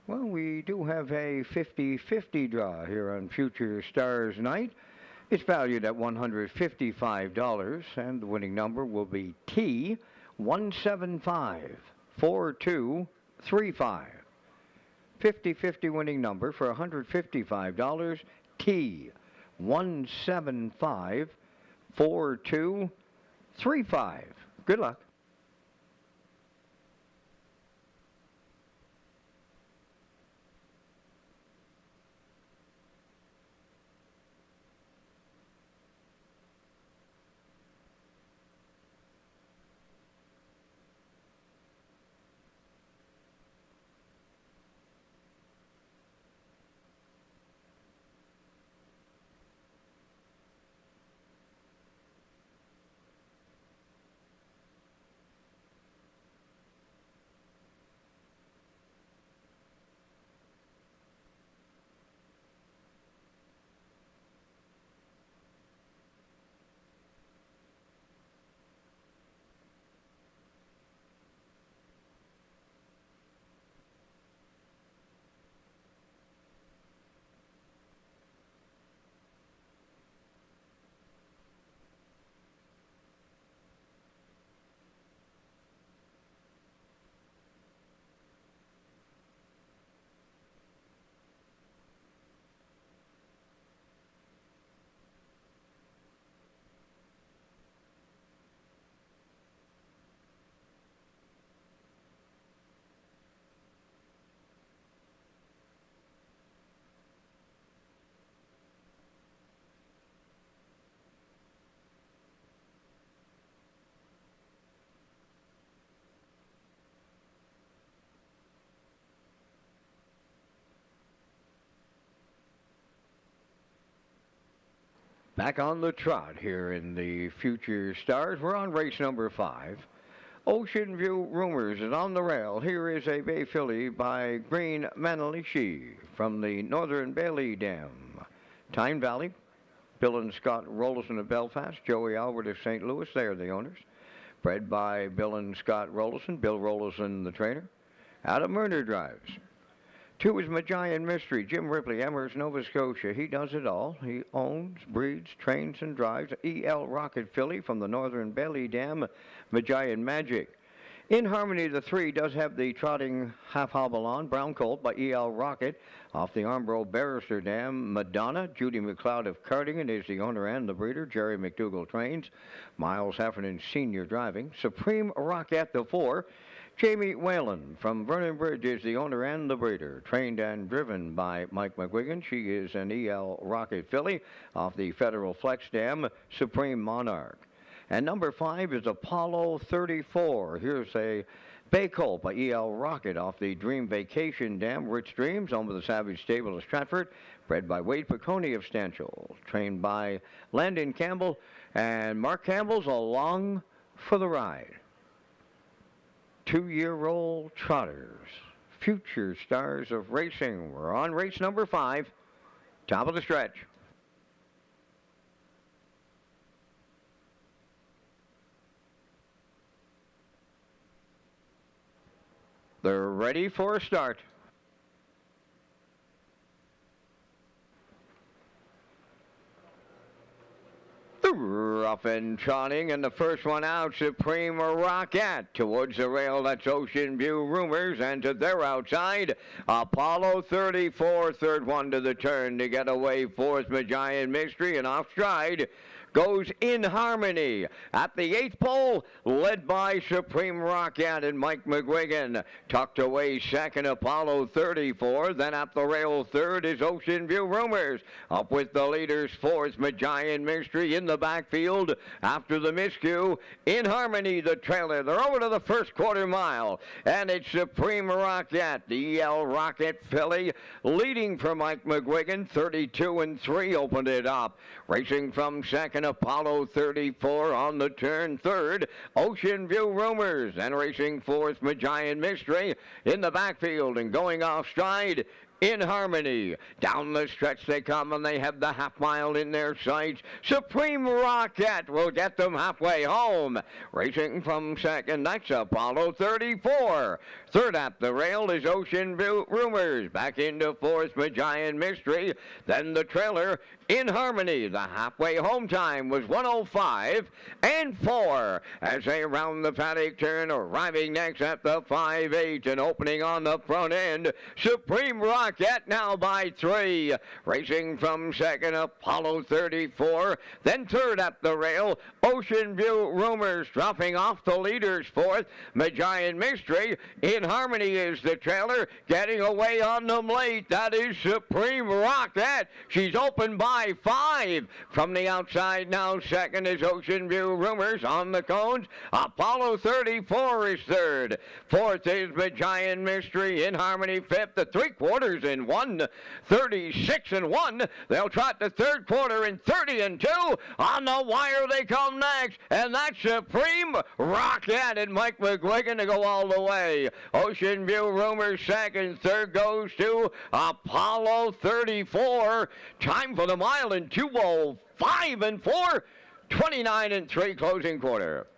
Well, we do have a 50-50 draw here on Future Stars Night. It's valued at $155, and the winning number will be T1754235. 50-50 winning number for $155, T1754235. Good luck. Back on the trot here in the Future Stars. We're on race number 5. Ocean View Rumors is on the rail. Here is a Bay filly by Green Manalishi from the Northern Bailey Dam. Tyne Valley, Bill and Scott Rollison of Belfast, Joey Albert of St. Louis, they are the owners. Bred by Bill and Scott Rollison, Bill Rollison the trainer. Adam Murner drives. 2 is Magian Mystery, Jim Ripley, Amherst, Nova Scotia. He does it all. He owns, breeds, trains, and drives E.L. Rocket filly from the Northern Bailey Dam, Magian Magic. In Harmony, the 3 does have the trotting half hobble on, Brown Colt by E.L. Rocket off the Armbro Barrister Dam. Madonna, Judy McLeod of Cardigan is the owner and the breeder. Jerry McDougall trains. Miles Heffernan Sr. driving. Supreme Rocket, the 4. Jamie Whalen from Vernon Bridge is the owner and the breeder. Trained and driven by Mike McGuigan. She is an E.L. Rocket filly off the Federal Flex Dam, Supreme Monarch. And number 5 is Apollo 34. Here's a Bay Colt by E.L. Rocket off the Dream Vacation Dam, Rich Dreams, owned by the Savage Stable of Stratford. Bred by Wade Piccone of Stanchel. Trained by Landon Campbell. And Mark Campbell's along for the ride. 2-year-old trotters, future stars of racing. We're on race number 5, top of the stretch. They're ready for a start. Rough and trotting, and the first one out, Supreme Rocket. Towards the rail, that's Ocean View Rumors, and to their outside, Apollo 34, third one to the turn to get away, fourth, Magian Mystery, and off stride goes In Harmony. At the 8th pole, led by Supreme Rocket and Mike McGuigan. Tucked away second, Apollo 34. Then at the rail, third is Ocean View Rumors. Up with the leaders, fourth, Magian Mystery in the backfield. After the miscue, In Harmony, the trailer. They're over to the first quarter mile. And it's Supreme Rocket, the E.L. Rocket filly, leading for Mike McGuigan. 32-3 opened it up. Racing from second, Apollo 34 on the turn. Third, Ocean View Rumors. And racing fourth, Magian Mystery in the backfield. And going off stride, In Harmony. Down the stretch they come, and they have the half mile in their sights. Supreme Rocket will get them halfway home. Racing from second, that's Apollo 34. Third at the rail is Ocean View Rumors. Back into fourth, Magian Mystery. Then the trailer, In Harmony. The halfway home time was 1:05.4 as they round the paddock turn, arriving next at the 5-8 and opening on the front end. Supreme Rocket now by 3. Racing from second, Apollo 34. Then third at the rail, Ocean View Rumors. Dropping off the leaders, fourth, Magian Mystery. In Harmony is the trailer. Getting away on them late, that is Supreme Rocket. She's open by 5. From the outside now, second is Ocean View Rumors on the cones. Apollo 34 is third. Fourth is Magian Mystery. In Harmony fifth. The 3/4 in 1:36-1. They'll trot the third quarter in 30-2. On the wire they come next, and that's Supreme Rocket and Mike McGuigan to go all the way. Ocean View Rumors second. Third goes to Apollo 34. Time for the mile in 2:05-4. 29-3 closing quarter.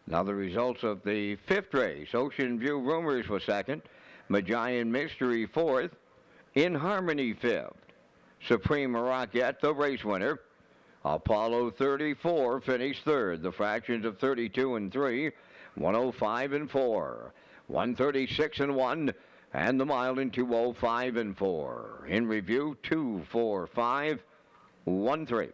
Now the results of the fifth race. Ocean View Rumors was second. Magian Mystery fourth. In Harmony fifth. Supreme Rocket, the race winner. Apollo 34 finished third. The fractions of 32 and 3. 105 and 4. 136 and 1. And the mile in 205 and 4. In review, 245 13.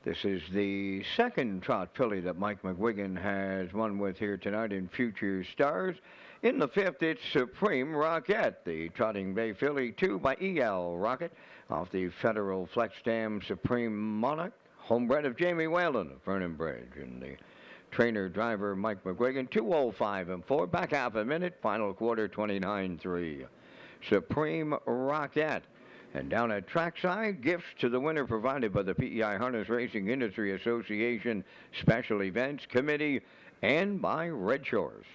This is the second trot filly that Mike McGuigan has won with here tonight in Future Stars. In the fifth, it's Supreme Rocket, the Trotting Bay filly, 2 by E.L. Rocket, off the Federal Flex Dam Supreme Monarch, homebred of Jamie Whalen of Vernon Bridge. And the trainer driver Mike McGuigan, 205 and 4, back half a minute, final quarter 29-3. Supreme Rocket. And down at trackside, gifts to the winner provided by the PEI Harness Racing Industry Association Special Events Committee and by Redshores.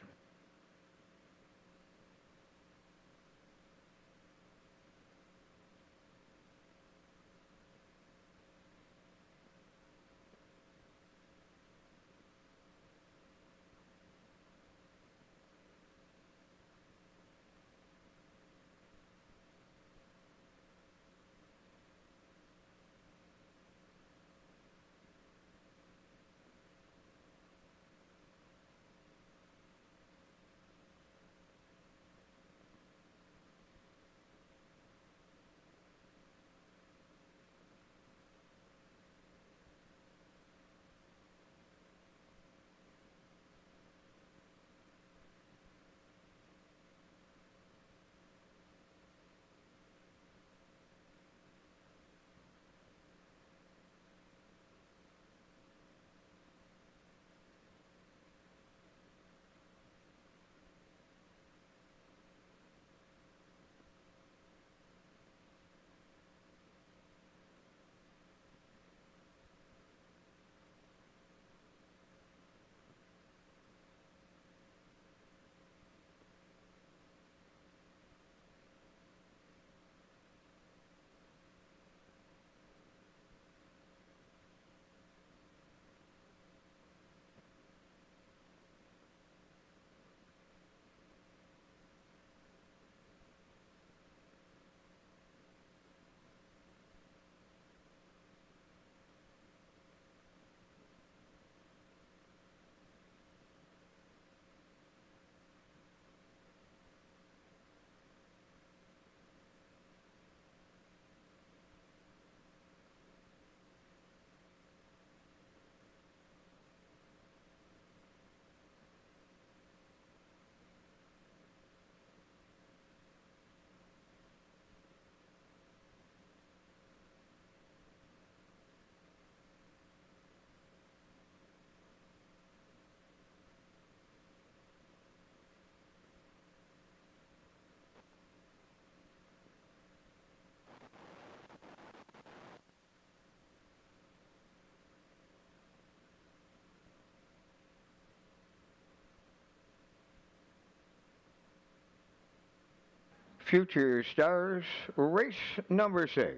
Future Stars, race number 6.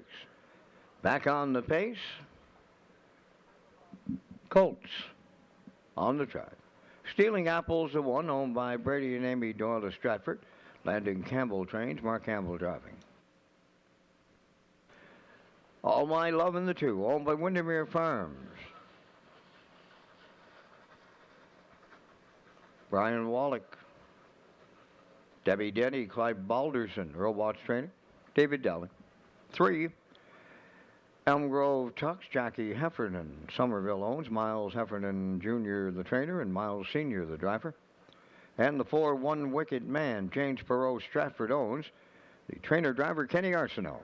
Back on the pace, Colts on the track. Stealing Apples, the one owned by Brady and Amy Doyle of Stratford. Landon Campbell trains, Mark Campbell driving. All My Love in the 2, owned by Windermere Farms. Brian Wallach, Debbie Denny, Clive Balderson, Earl Watts training, David Dowling. 3, Elm Grove Tux, Jackie Heffernan, Somerville owns, Miles Heffernan Jr., the trainer, and Miles Sr., the driver. And the 4, One Wicked Man, James Perot, Stratford owns, the trainer-driver, Kenny Arsenault.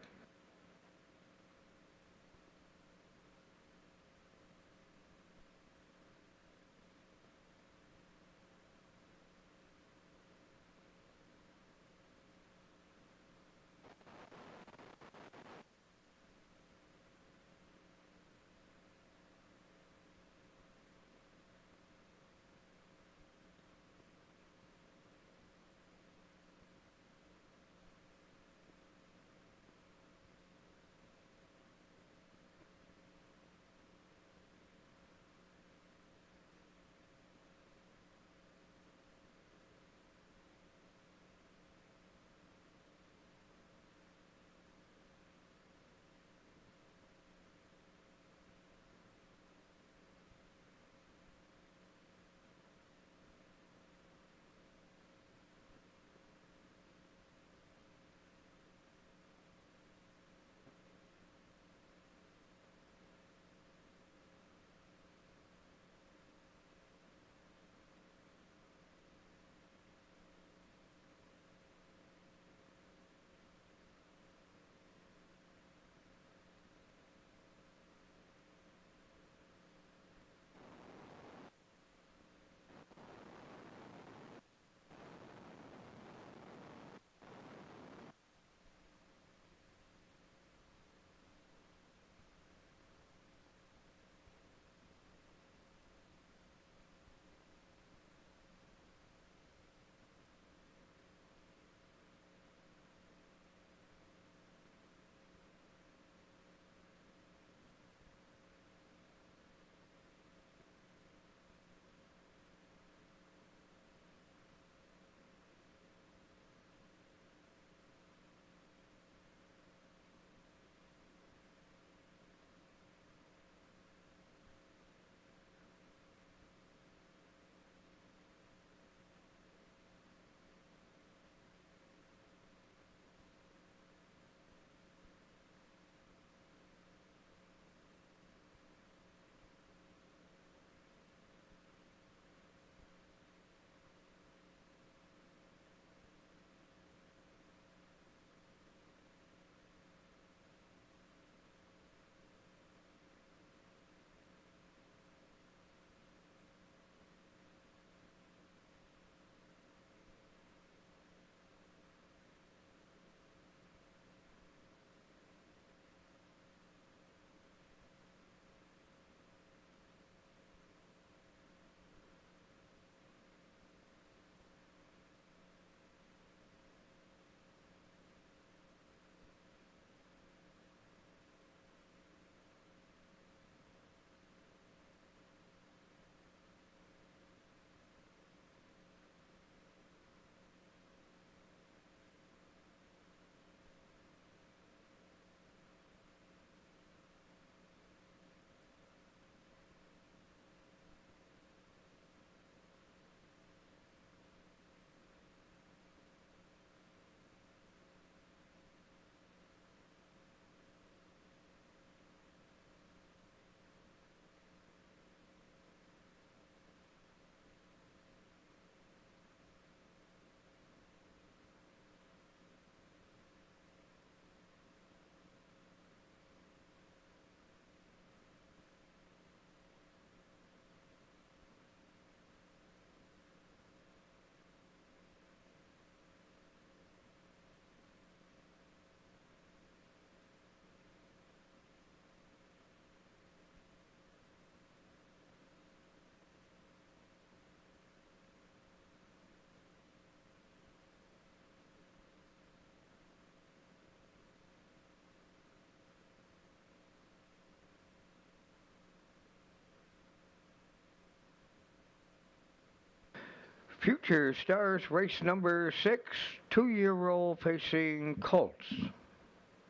Future Stars race number 6, 2-year-old facing Colts.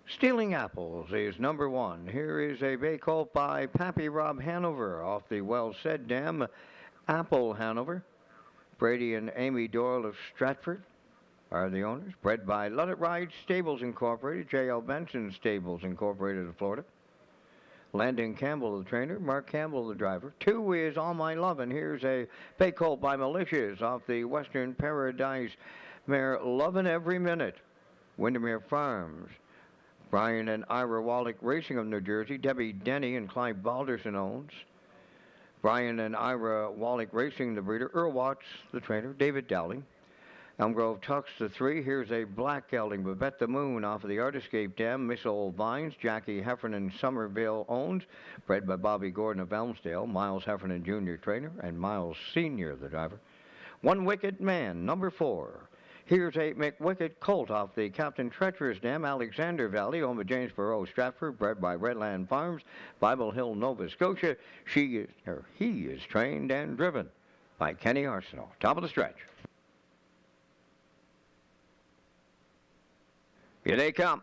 Stealing Apples is number 1. Here is a bay colt by Pappy Rob Hanover off the well-said dam, Apple Hanover. Brady and Amy Doyle of Stratford are the owners. Bred by Let It Ride Stables Incorporated, J.L. Benson Stables Incorporated of Florida. Landon Campbell, the trainer. Mark Campbell, the driver. 2 is All My Lovin'. Here's a bay colt by Malicious off the Western Paradise mare Lovin' Every Minute. Windermere Farms. Brian and Ira Wallach Racing of New Jersey. Debbie Denny and Clive Balderson owns. Brian and Ira Wallach Racing, the breeder. Earl Watts, the trainer. David Dowling. Elm Grove Tux, the 3. Here's a black gelding, Babette the Moon, off of the Artiscape Dam. Miss Old Vines, Jackie Heffernan Somerville owns. Bred by Bobby Gordon of Elmsdale. Miles Heffernan Jr., trainer. And Miles Sr., the driver. One Wicked Man, number 4. Here's a McWicked colt off the Captain Treacherous Dam, Alexander Valley, owned by James Burrow Stratford, bred by Redland Farms, Bible Hill, Nova Scotia. He is trained and driven by Kenny Arsenal. Top of the stretch. Here they come.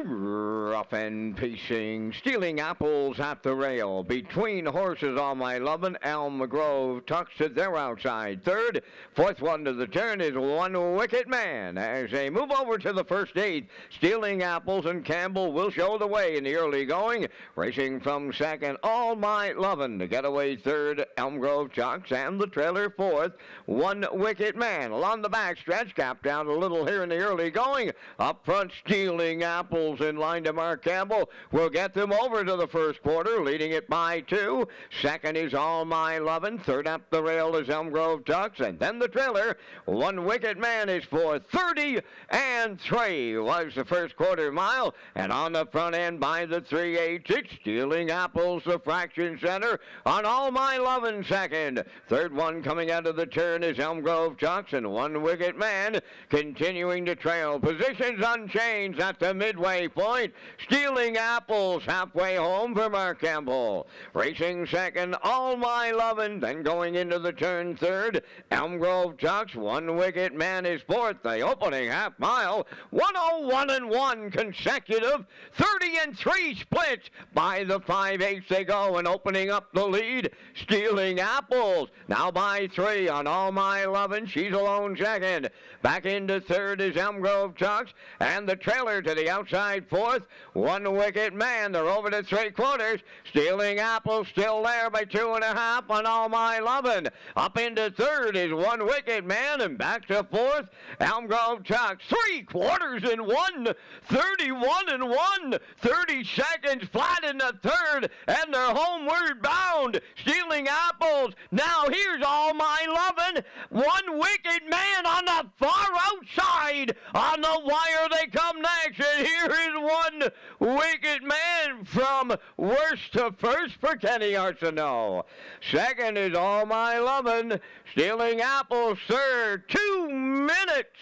Rough and pacing, Stealing Apples at the rail. Between Horses, All My Lovin', Elm Grove tucks to their outside. 3rd, 4th one to the turn is One Wicked Man. As they move over to the first 8, Stealing Apples and Campbell will show the way in the early going. Racing from 2nd, All My Lovin'. The getaway 3rd, Elm Grove tucks, and the trailer 4th, One Wicked Man. Along the back stretch, capped down a little here in the early going. Up front, Stealing Apples in line to Mark Campbell will get them over to the first quarter, leading it by 2. 2nd is All My Lovin'. 3rd up the rail is Elm Grove Tux, and then the trailer. One Wicked Man is for 30-3 was the first quarter mile, and on the front end by the 3/8, it's Stealing Apples, the fraction center, on All My Lovin' 2nd. 3rd one coming out of the turn is Elm Grove Tux, and One Wicked Man continuing to trail. Positions unchanged at the midway point. Stealing Apples halfway home for Mark Campbell. Racing 2nd, All My Lovin'. Then going into the turn 3rd, Elm Grove Tux. One Wicked Man is 4th. The opening half mile, 101-1 consecutive, 30-3 splits. By the 5/8 they go, and opening up the lead, Stealing Apples. Now by 3 on All My Lovin'. She's alone 2nd. Back into 3rd is Elm Grove Tux, and the trailer to the outside 4th, One Wicked Man. They're over to 3/4. Stealing Apples still there by 2.5 on All My Lovin'. Up into 3rd is One Wicked Man, and back to 4th, Elm Grove Tux. 3/4 31-1, 30 seconds flat in the 3rd, and they're homeward bound. Stealing Apples. Now here's All My Lovin'. One Wicked Man on the far outside. On the wire they come next, and here is One Wicked Man from worst to first for Kenny Arsenault. 2nd is All My Lovin'. Stealing Apples 3rd. 2 minutes,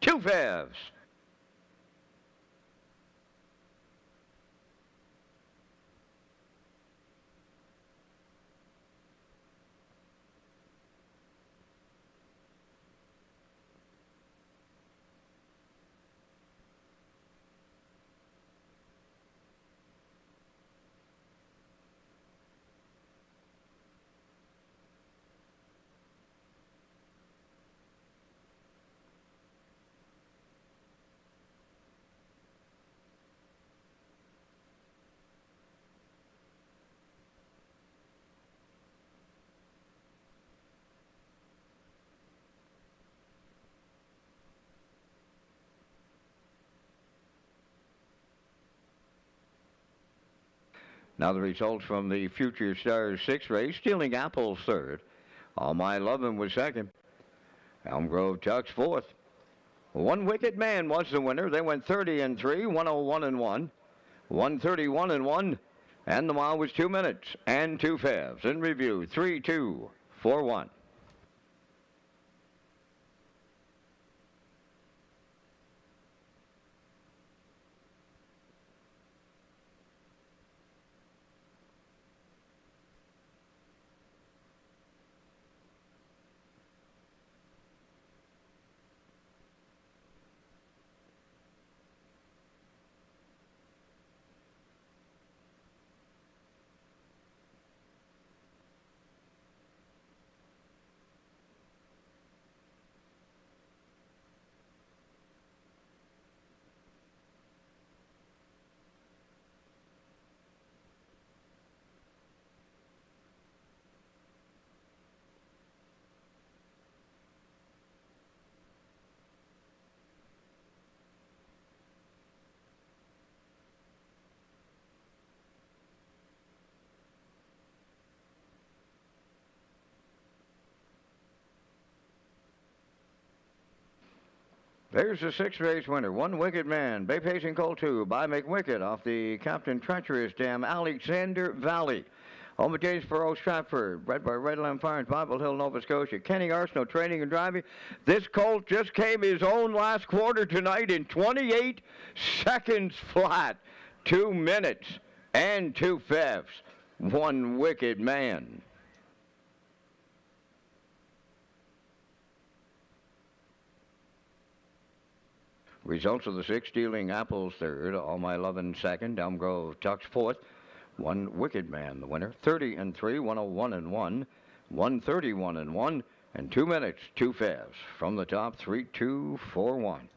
2/5. Now the results from the Future Stars 6 race. Stealing Apples 3rd. All My Lovin' was 2nd. Elm Grove Tux 4th. One Wicked Man was the winner. They went 30-3, 101-1, 131-1, and the mile was 2 minutes and 2/5. In review, 3-2-4-1. There's the sixth race winner, One Wicked Man, Bay Pacing Colt 2 by McWicked off the Captain Treacherous Dam, Alexander Valley. Home of James Perot Stratford, bred by Red Lamb Farms, Bible Hill, Nova Scotia. Kenny Arsenault training and driving. This colt just came his own last quarter tonight in 28 seconds flat. 2 minutes and 2/5. One Wicked Man. Results of the six, Stealing Apples third, All My Lovin' second, Elm Grove Tux fourth. One Wicked Man, the winner. 30-3, 101-1, 131-1, and 2 minutes, 2/5. From the top, 3-2-4-1.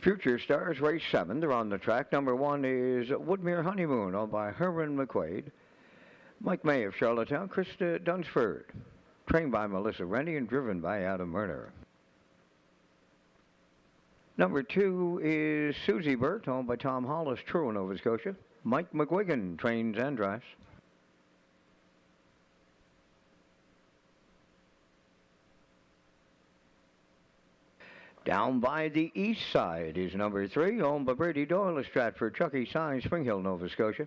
Future Stars, race 7. They're on the track. Number 1 is Woodmere Honeymoon, owned by Herman McQuaid. Mike May of Charlottetown, Krista Dunsford. Trained by Melissa Rennie and driven by Adam Murner. Number 2 is Susie Burt, owned by Tom Hollis, Truro, Nova Scotia. Mike McGuigan trains and drives. Down by the east side is number 3, owned by Brady Doyle of Stratford, Chucky Sign, Spring Hill, Nova Scotia.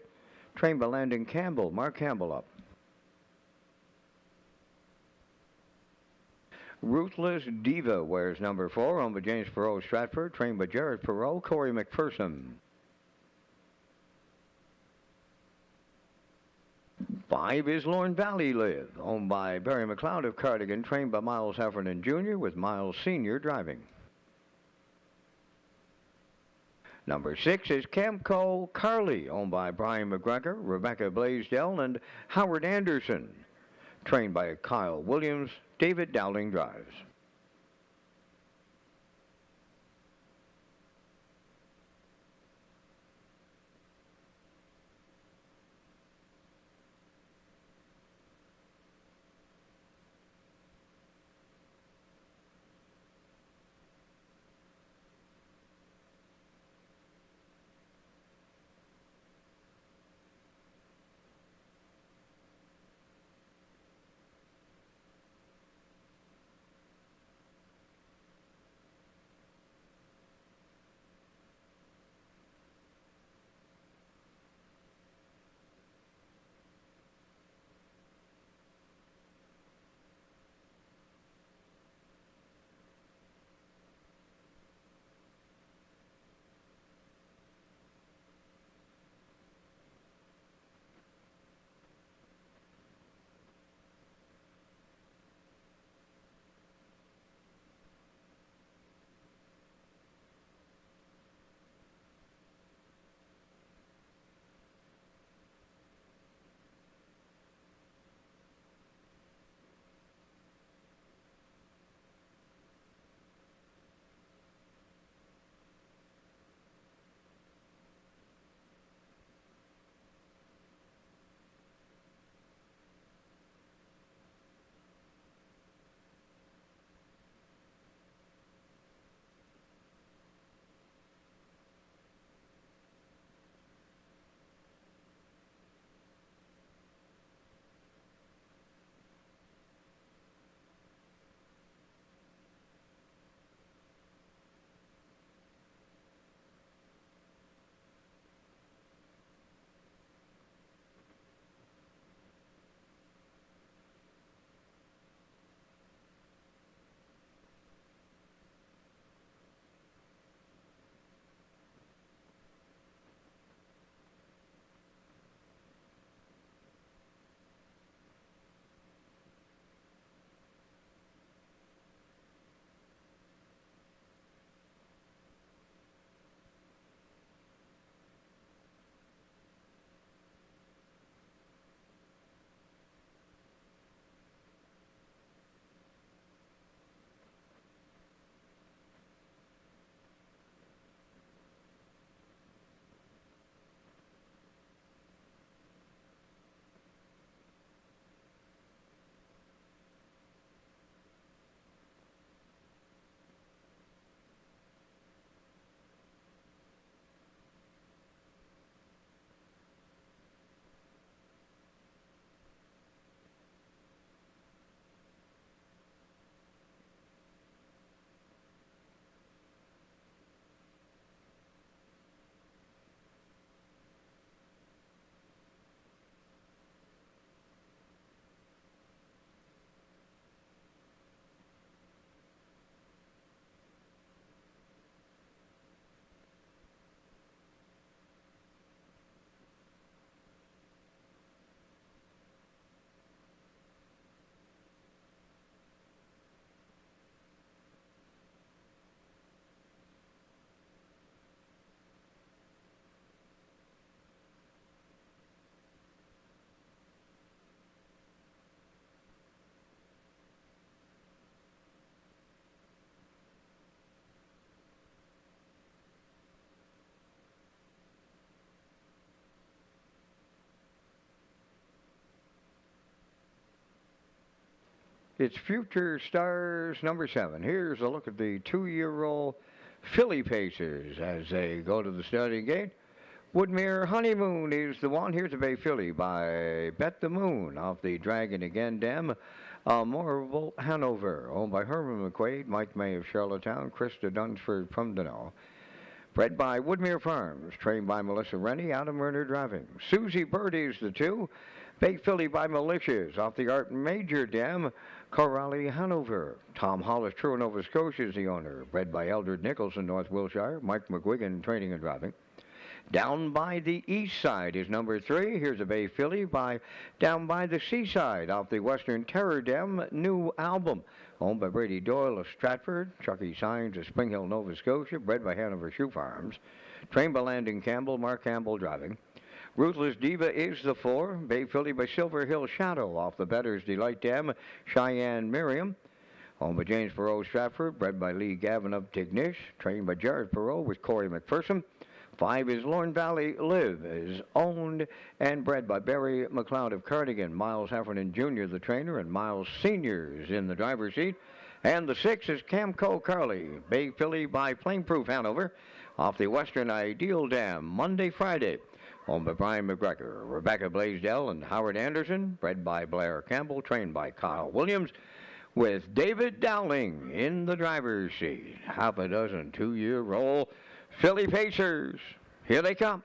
Trained by Landon Campbell, Mark Campbell up. Ruthless Diva wears number 4, owned by James Perot Stratford, trained by Jared Perot, Corey McPherson. 5 is Lorne Valley Live, owned by Barry McLeod of Cardigan, trained by Miles Heffernan Jr. with Miles Sr. driving. Number 6 is Camco Carly, owned by Brian McGregor, Rebecca Blaisdell, and Howard Anderson. Trained by Kyle Williams, David Dowling drives. It's Future Stars number 7. Here's a look at the 2-year-old filly pacers as they go to the starting gate. Woodmere Honeymoon is the one. Here's a bay filly by Bet the Moon off the Dragon Again dam. Morrible Hanover, owned by Herman McQuaid, Mike May of Charlottetown, Krista Dunsford from Dano. Bred by Woodmere Farms, trained by Melissa Rennie, Adam Werner driving. Susie Birdie's the 2. Bay filly by Malicious off the Art Major dam. Coralie Hanover. Tom Hollis, True Nova Scotia is the owner. Bred by Eldred Nicholson, North Wiltshire. Mike McGuigan, training and driving. Down by the east side is number 3. Here's a bay filly by Down by the Seaside off the Western Terror Dam new album. Owned by Brady Doyle of Stratford. Chucky Signs of Spring Hill, Nova Scotia. Bred by Hanover Shoe Farms. trained by Landon Campbell, Mark Campbell driving. Ruthless Diva is the 4. Bay Filly by Silver Hill Shadow off the Better's Delight Dam, Cheyenne Miriam. Owned by James Perot Stratford, bred by Lee Gavin of Tignish, trained by Jared Perot with Corey McPherson. 5 is Lorne Valley Live, is owned and bred by Barry McLeod of Cardigan, Miles Heffernan Jr., the trainer, and Miles Sr. is in the driver's seat. And the 6 is Camco Carly, Bay Filly by Plainproof Hanover, off the Western Ideal Dam, Monday, Friday. Owned by Brian McGregor, Rebecca Blaisdell, and Howard Anderson, bred by Blair Campbell, trained by Kyle Williams, with David Dowling in the driver's seat. Half a dozen 2-year-old Filly Pacers. Here they come.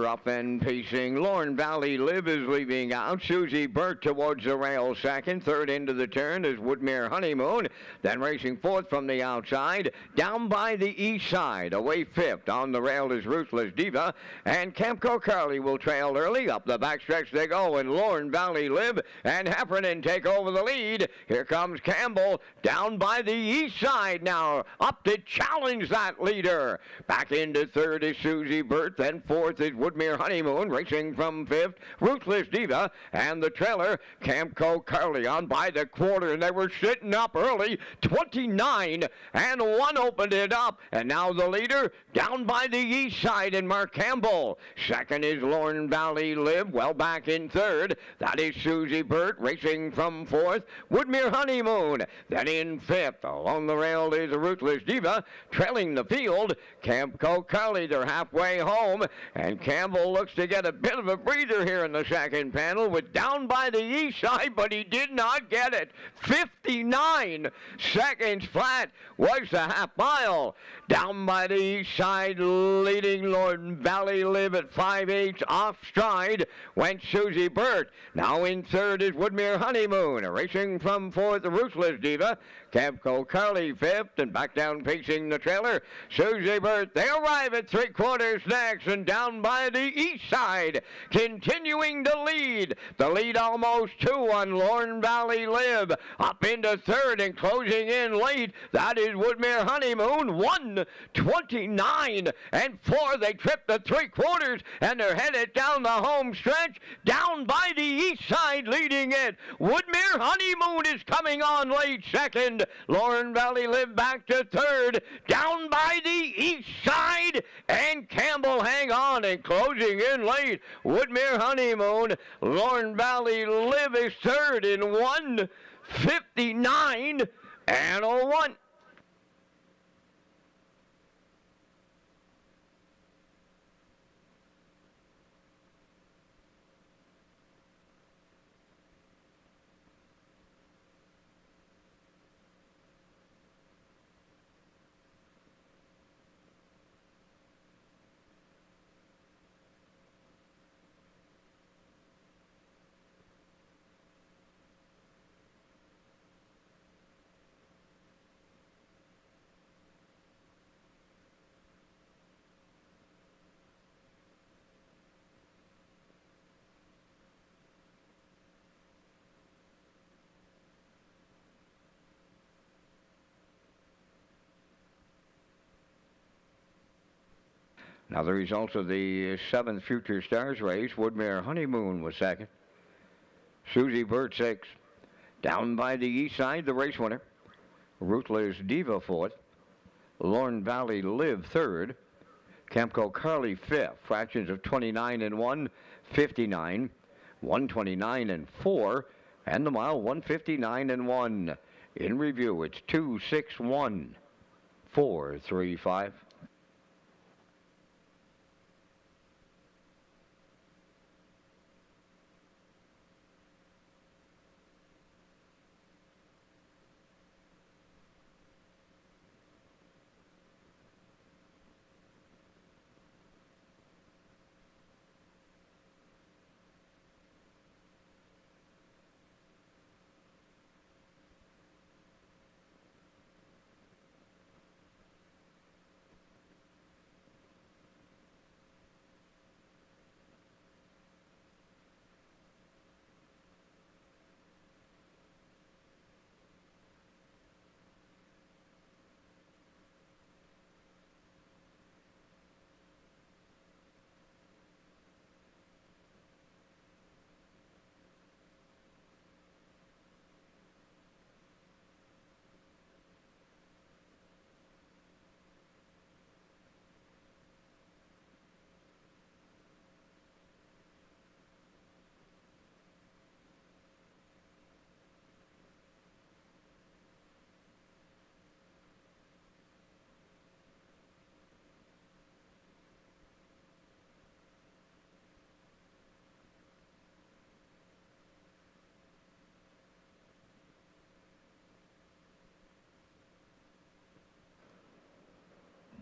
Up and pacing, Lorne Valley Live is leaving out. Susie Burt towards the rail second. Third into the turn is Woodmere Honeymoon. Then racing fourth from the outside. Down by the east side. Away fifth. On the rail is Ruthless Diva. And Camco Carly will trail early. Up the backstretch they go. And Lorne Valley Live and Heffernan take over the lead. Here comes Campbell down by the east side now. Up to challenge that leader. Back into third is Susie Burt. Then fourth is Woodmere Honeymoon, racing from fifth, Ruthless Diva, and the trailer, Camco Carly on by the quarter, and they were sitting up early, 29, and 1 opened it up, and now the leader down by the east side, and Mark Campbell. Second is Lorne Valley Live, well back in third. That is Susie Burt, racing from fourth, Woodmere Honeymoon. Then in fifth, along the rail is Ruthless Diva, trailing the field, Camco Carly, they're halfway home. And Campbell looks to get a bit of a breather here in the second panel with down by the east side, but he did not get it. 59 seconds flat was the half mile. Down by the east side, leading Lorne Valley Live at 5/8 off stride went Susie Burt. Now in third is Woodmere Honeymoon, racing from fourth, the Ruthless Diva. Camco Carly fifth, and back down pacing the trailer, Susie Burt. They arrive at 3/4 next, and down by the east side, continuing to lead. The lead almost 2 on Lorne Valley Live. Up into third and closing in late. That is Woodmere Honeymoon. 1:29 and 4. They trip the 3/4 and they're headed down the home stretch. Down by the east side, leading it. Woodmere Honeymoon is coming on late second. Lorne Valley Live back to third. Down by the east side, and Campbell hang on and closing in late. Woodmere Honeymoon. Lorne Valley Live is third in 1:59 and 1. Now the results of the 7th Future Stars race. Woodmere Honeymoon was second. Susie Burt 6th. Down by the east side, the race winner. Ruthless Diva 4th. Lorne Valley Live 3rd. Camco Carly 5th. Fractions of 29 and 1, 59, 129 and 4, and the mile 159 and 1. In review, it's 261, 435.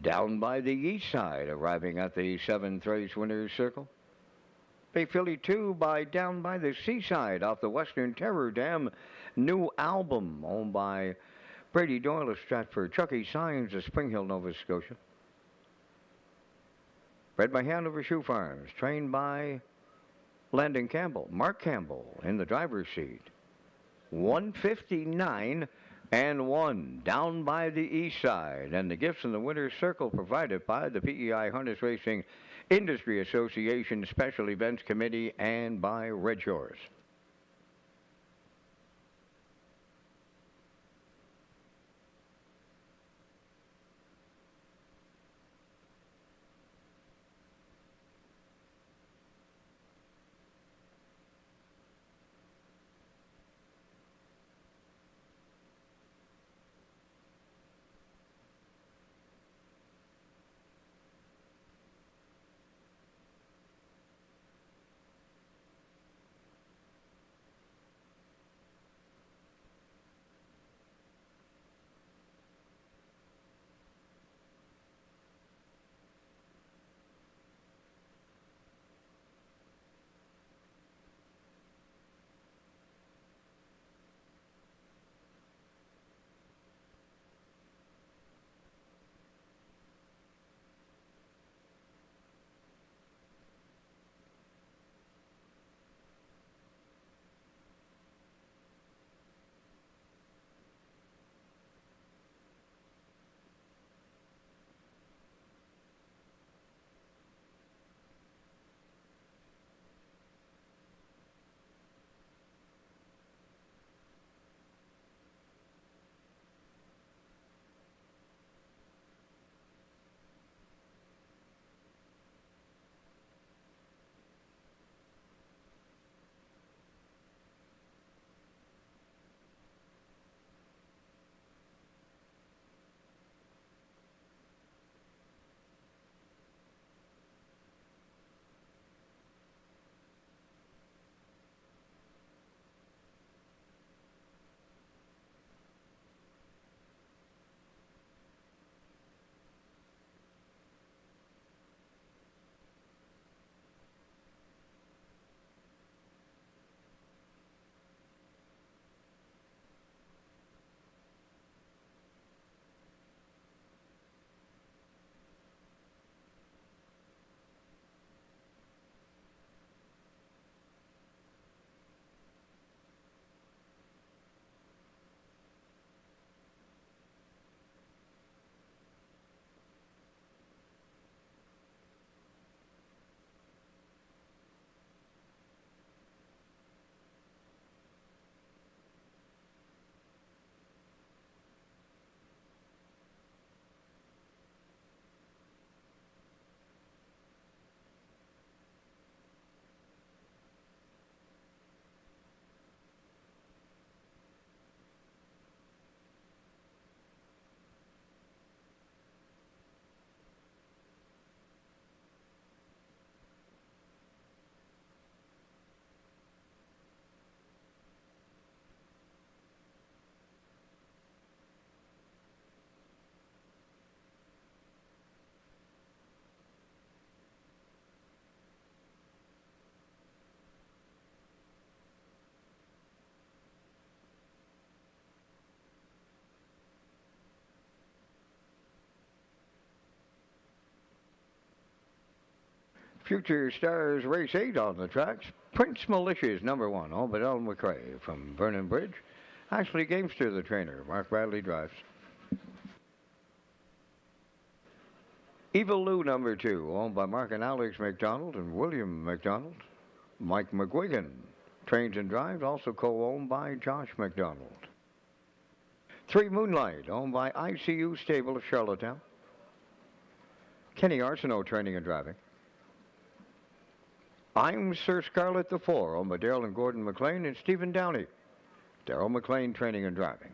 Down by the east side, arriving at the 7th race winner's circle. Bay Philly 2 by Down by the Seaside off the Western Terror Dam. New Album, owned by Brady Doyle of Stratford. Chucky Signs of Spring Hill, Nova Scotia. Bred by Hanover Shoe Farms, trained by Landon Campbell. Mark Campbell in the driver's seat. 159 and 1 down by the east side. And the gifts in the winner's circle provided by the PEI Harness Racing Industry Association Special Events Committee and by Redshores. Future Stars Race 8 on the tracks. Prince Malicious, number 1, owned by Ellen McRae from Vernon Bridge. Ashley Gamester, the trainer. Mark Bradley drives. Evil Lou, number 2, owned by Mark and Alex McDonald and William McDonald. Mike McGuigan trains and drives, also co-owned by Josh McDonald. 3 Moonlight, owned by ICU Stable of Charlottetown. Kenny Arsenault training and driving. I'm Sir Scarlet the 4, owned by Daryl and Gordon McLean and Stephen Downey. Daryl McLean training and driving.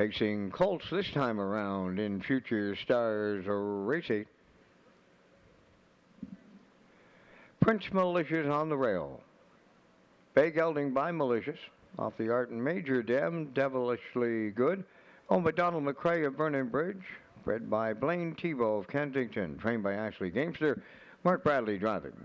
Pacing Colts this time around in Future Stars Race 8. Prince Malicious on the rail. Bay Gelding by Malicious. Off the Art and Major Dam, Devilishly Good. Owned by Donald McCrae of Vernon Bridge. Bred by Blaine Tebow of Kensington. Trained by Ashley Gamester. Mark Bradley driving.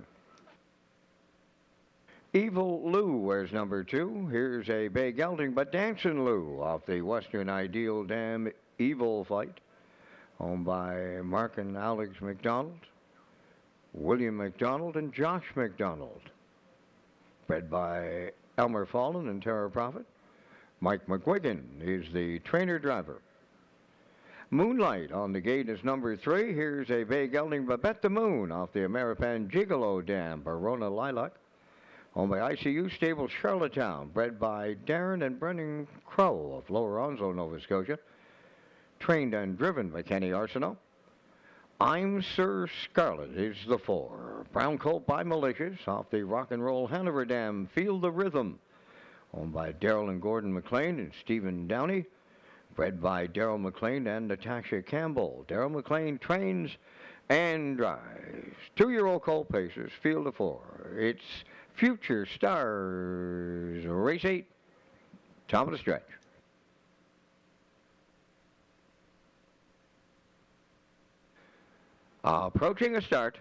Evil Lou wears number 2. Here's a Bay Gelding, but Dancing Lou off the Western Ideal Dam Evil Fight. Owned by Mark and Alex McDonald, William McDonald, and Josh McDonald. Bred by Elmer Fallen and Terra Prophet. Mike McGuigan is the trainer driver. Moonlight on the gate is number 3. Here's a Bay Gelding, but Bet the Moon off the Ameripan Gigolo Dam, Barona Lilac. Owned by ICU Stable Charlottetown, bred by Darren and Brendan Crow of Lower Onslow, Nova Scotia. Trained and driven by Kenny Arsenault. I'm Sir Scarlet is the 4. Brown Colt by Malicious off the Rock and Roll Hanover Dam, Feel the Rhythm. Owned by Daryl and Gordon McLean and Stephen Downey. Bred by Daryl McLean and Natasha Campbell. Daryl McLean trains and drives. 2-year-old colt paces, Feel the 4. It's Future Stars Race 8, top of the stretch. Approaching a start.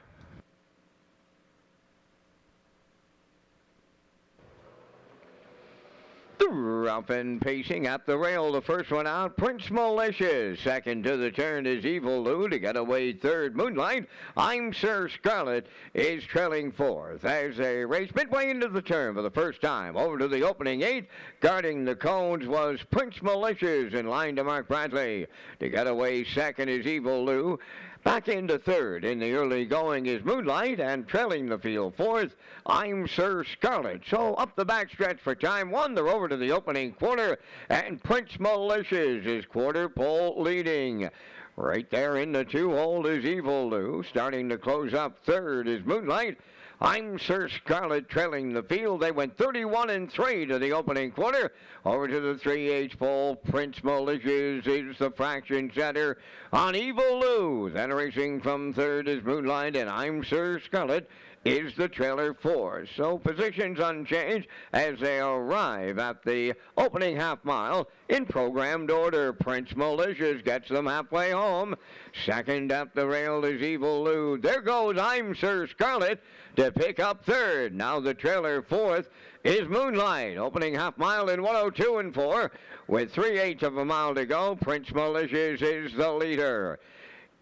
Rough and pacing at the rail, the first one out, Prince Malicious. Second to the turn is Evil Lou. To get away third, Moonlight. I'm Sir Scarlet is trailing fourth. As they race midway into the turn for the first time, over to the opening 8. Guarding the cones was Prince Malicious in line to Mark Bradley. To get away second is Evil Lou. Back into third in the early going is Moonlight, and trailing the field fourth, I'm Sir Scarlet. So up the backstretch for time 1, they're over to the opening quarter, and Prince Malicious is quarter pole leading. Right there in the 2-hole is Evil Lou. Starting to close up third is Moonlight. I'm Sir Scarlet trailing the field. They went 31-3 to the opening quarter. Over to the 3/8 pole, Prince Malicious is the fraction setter on Evil Lou. Then racing from third is Moonlight, and I'm Sir Scarlet is the trailer 4. So positions unchanged as they arrive at the opening half mile in programmed order. Prince Malicious gets them halfway home. Second up the rail is Evil Lou. There goes I'm Sir Scarlet to pick up third. Now the trailer 4th is Moonlight. Opening half mile in 102-4 with 3/8 of a mile to go. Prince Malicious is the leader.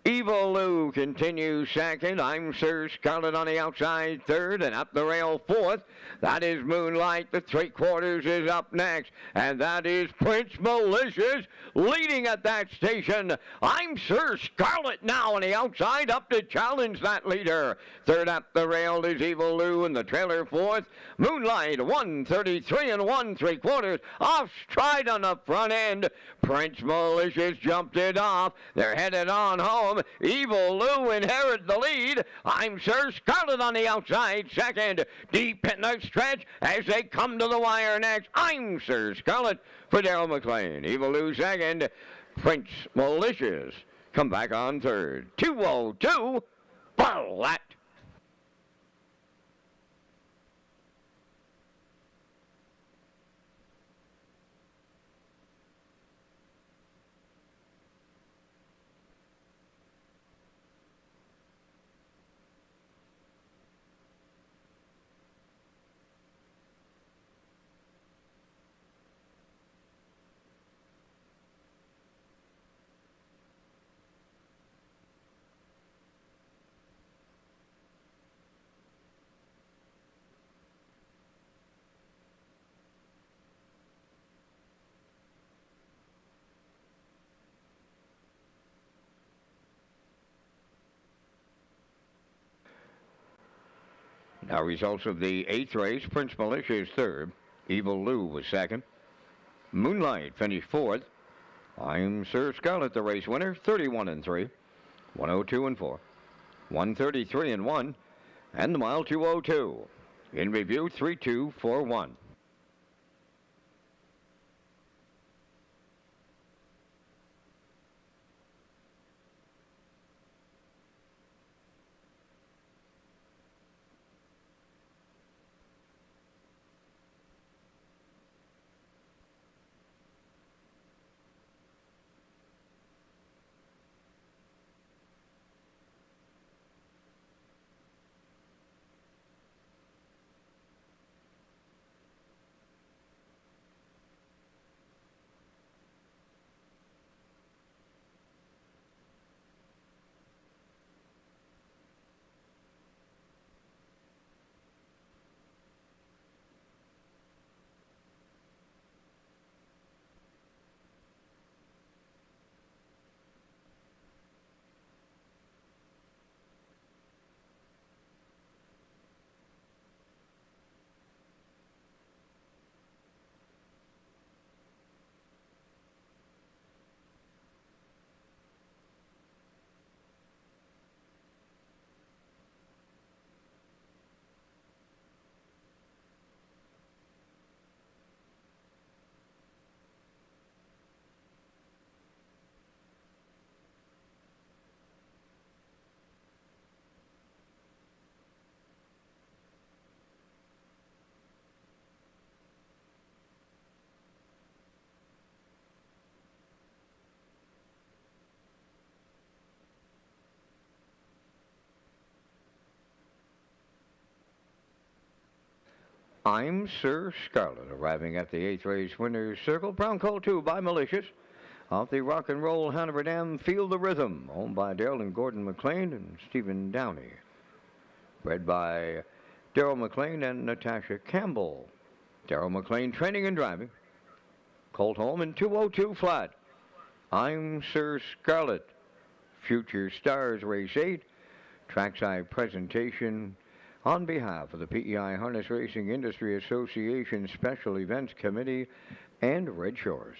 Evil Lou continues second. I'm Sir Scarlet on the outside third, and up the rail 4th. That is Moonlight. The 3/4 is up next, and that is Prince Malicious leading at that station. I'm Sir Scarlet now on the outside, up to challenge that leader. Third up the rail is Evil Lou, and the trailer 4th. Moonlight 1:33 1/3, off stride on the front end. Prince Malicious jumped it off. They're headed on home. Evil Lou inherits the lead. I'm Sir Scarlet on the outside second. Deep in the stretch as they come to the wire next. I'm Sir Scarlet for Daryl McLean. Evil Lou second. Prince Malicious come back on third. 2:02. Flat. Now results of the 8th race. Prince Malicious third. Evil Lou was second. Moonlight finished fourth. I'm Sir Scarlet, the race winner, 31-3, 102-4, 133-1, and the mile 2:02. In review, 3:2, 4, 1. I'm Sir Scarlet, arriving at the 8th race winner's circle. Brown colt 2 by Malicious. Off the Rock and Roll Hanover Dam, Feel the Rhythm, owned by Daryl and Gordon McLean and Stephen Downey. Bred by Daryl McLean and Natasha Campbell. Daryl McLean training and driving. Colt home in 202 flat. I'm Sir Scarlet. Future Stars Race 8. Trackside presentation on behalf of the PEI Harness Racing Industry Association Special Events Committee and Red Shores.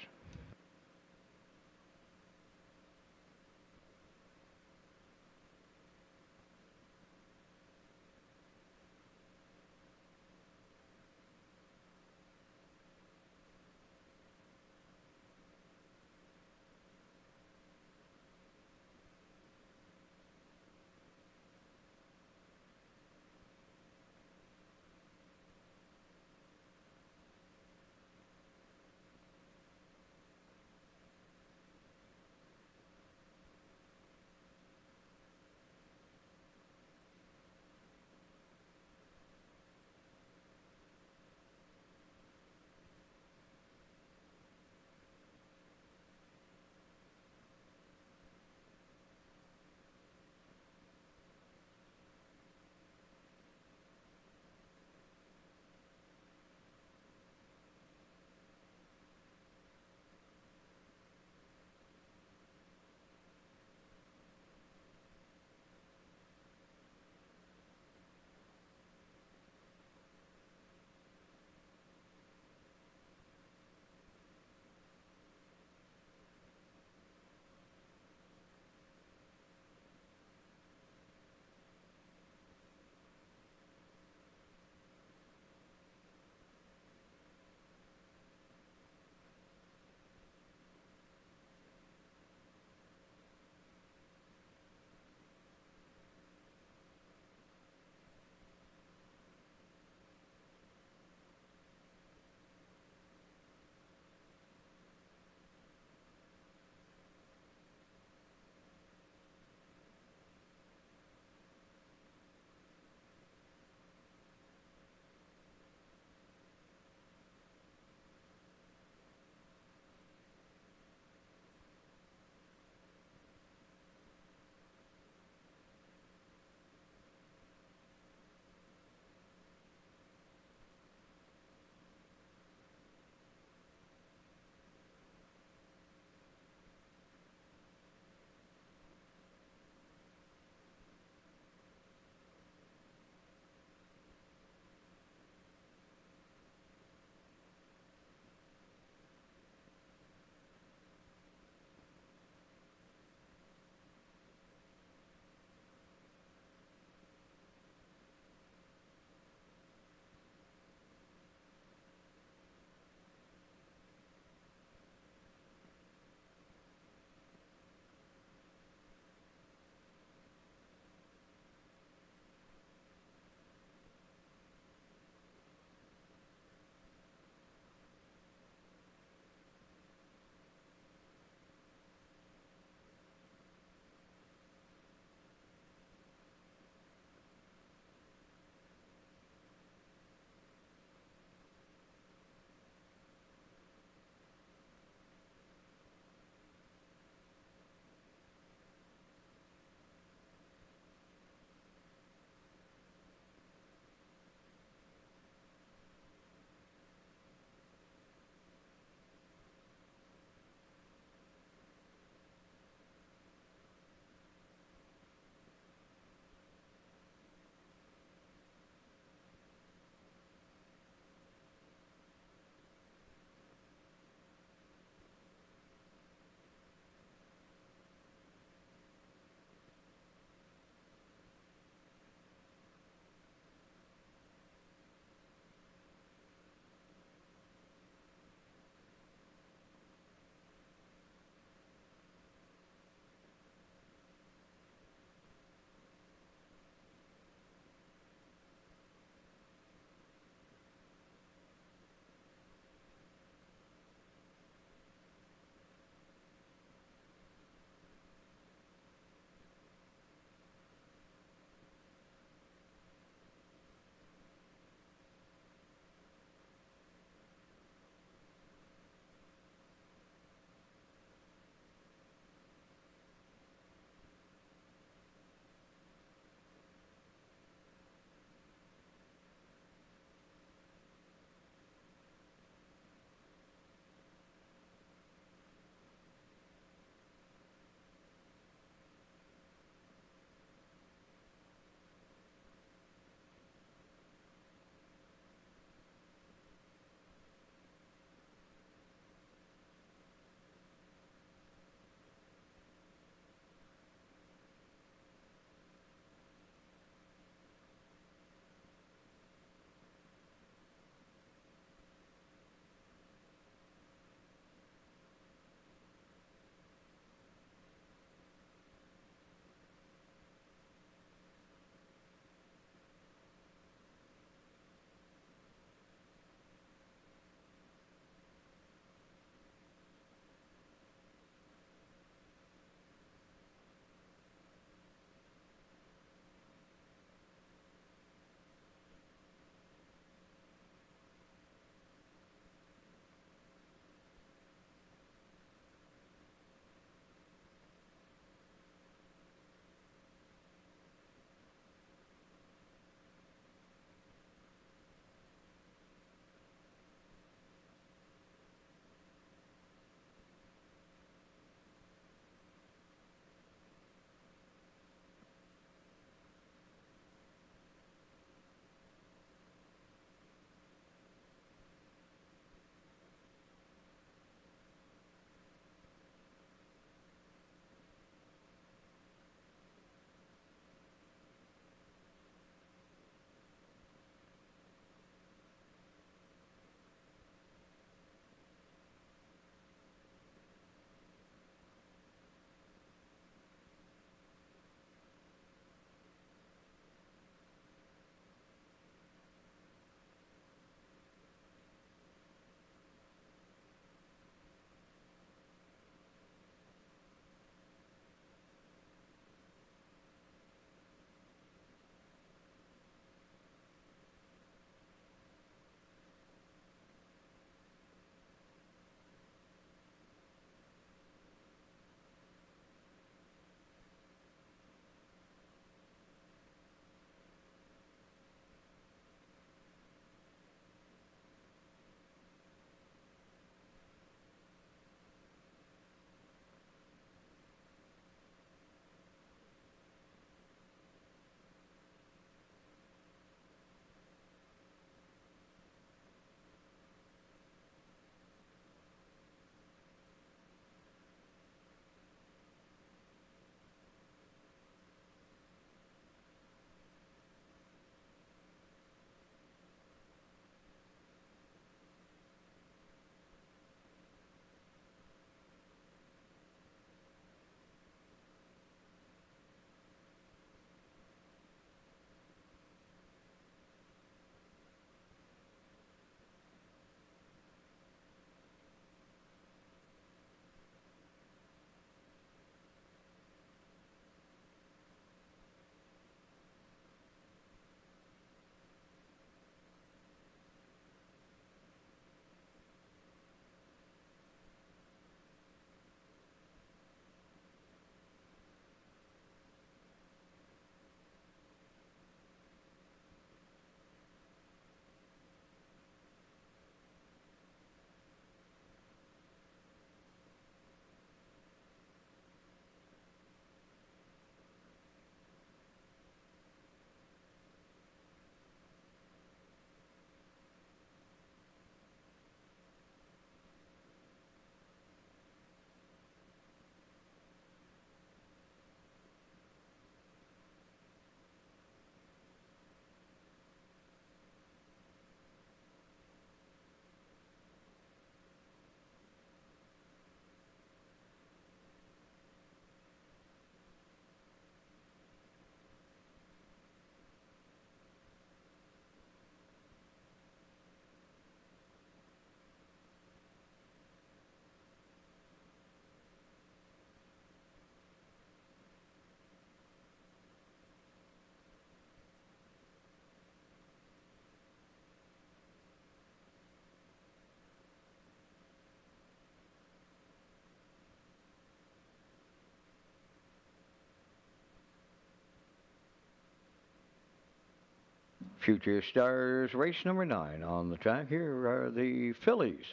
Future Stars race number 9 on the track. Here are the fillies.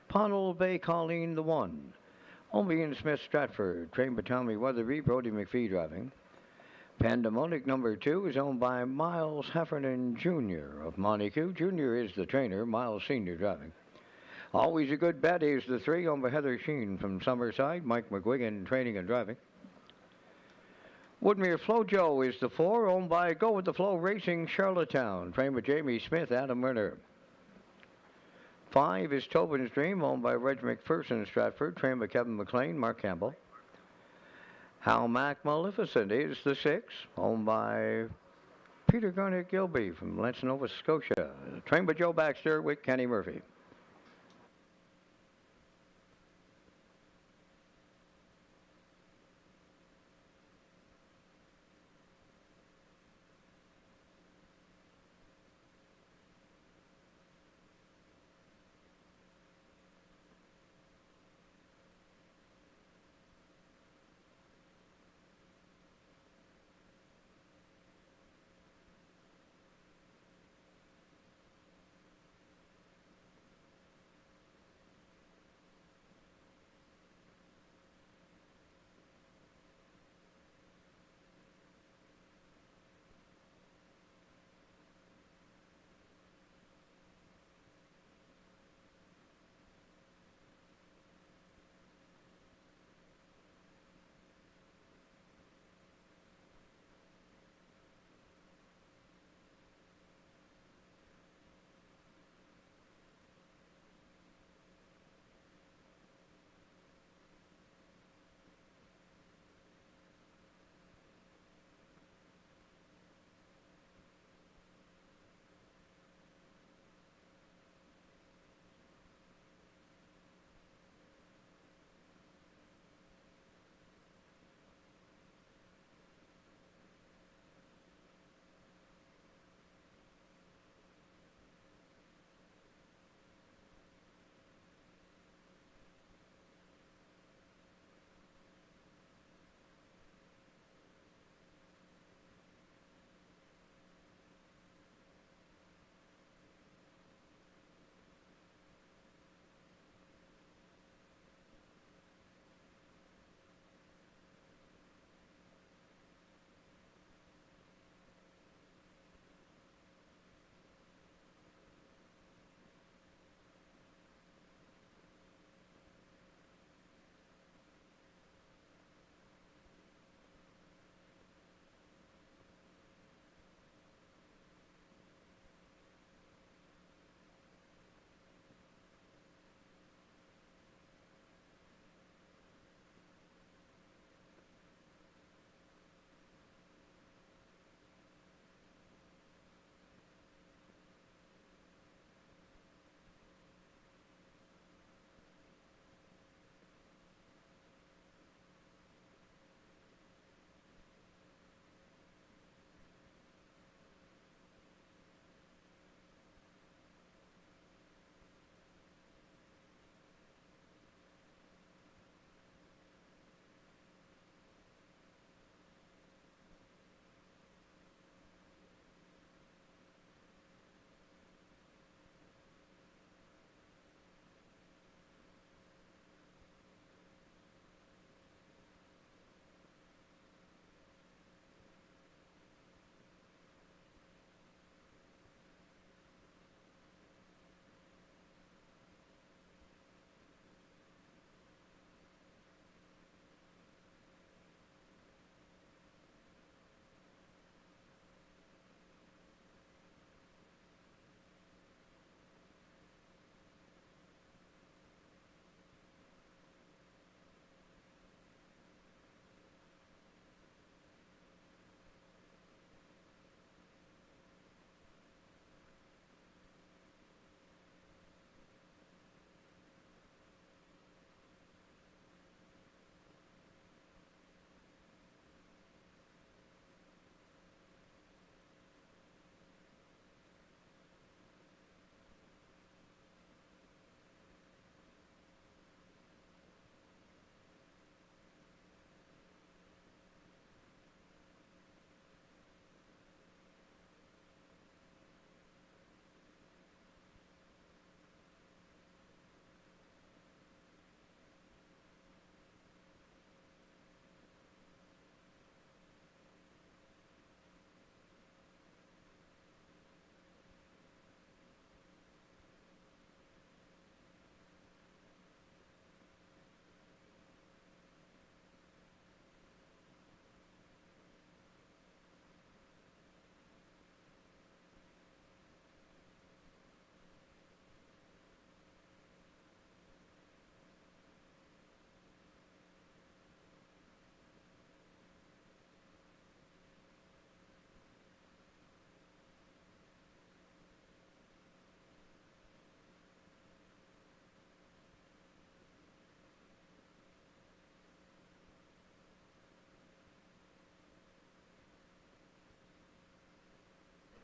Pownell Bay Colleen the 1. Ian Smith Stratford, trained by Tommy Weatherby, Brody McPhee driving. Pandemonic number 2 is owned by Miles Heffernan Jr. of Montague. Jr. is the trainer, Miles Sr. driving. Always a good bet is the 3 owned by Heather Sheen from Summerside, Mike McGuigan training and driving. Woodmere Flojo is the 4 owned by Go With The Flow Racing Charlottetown, trained by Jamie Smith, Adam Werner. 5 is Tobin's Dream, owned by Reg McPherson Stratford, trained by Kevin McLean, Mark Campbell. How Mac Maleficent is the 6, owned by Peter Garnett Gilby from Lance, Nova Scotia, trained by Joe Baxter with Kenny Murphy.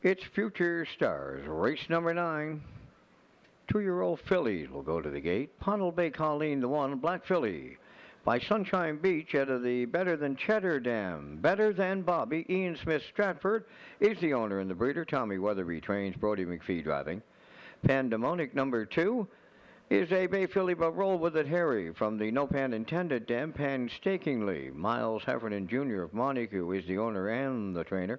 It's Future Stars, race number 9. 2-year-old fillies will go to the gate. Pondle Bay Colleen, the 1, Black Filly. By Sunshine Beach out of the Better Than Cheddar Dam. Better Than Bobby. Ian Smith Stratford is the owner and the breeder. Tommy Weatherby trains. Brody McPhee driving. Pandemonic number 2 is a bay filly, but roll with it Harry from the No Pan Intended Dam. Painstakingly. Miles Heffernan Jr. of Monaco is the owner and the trainer.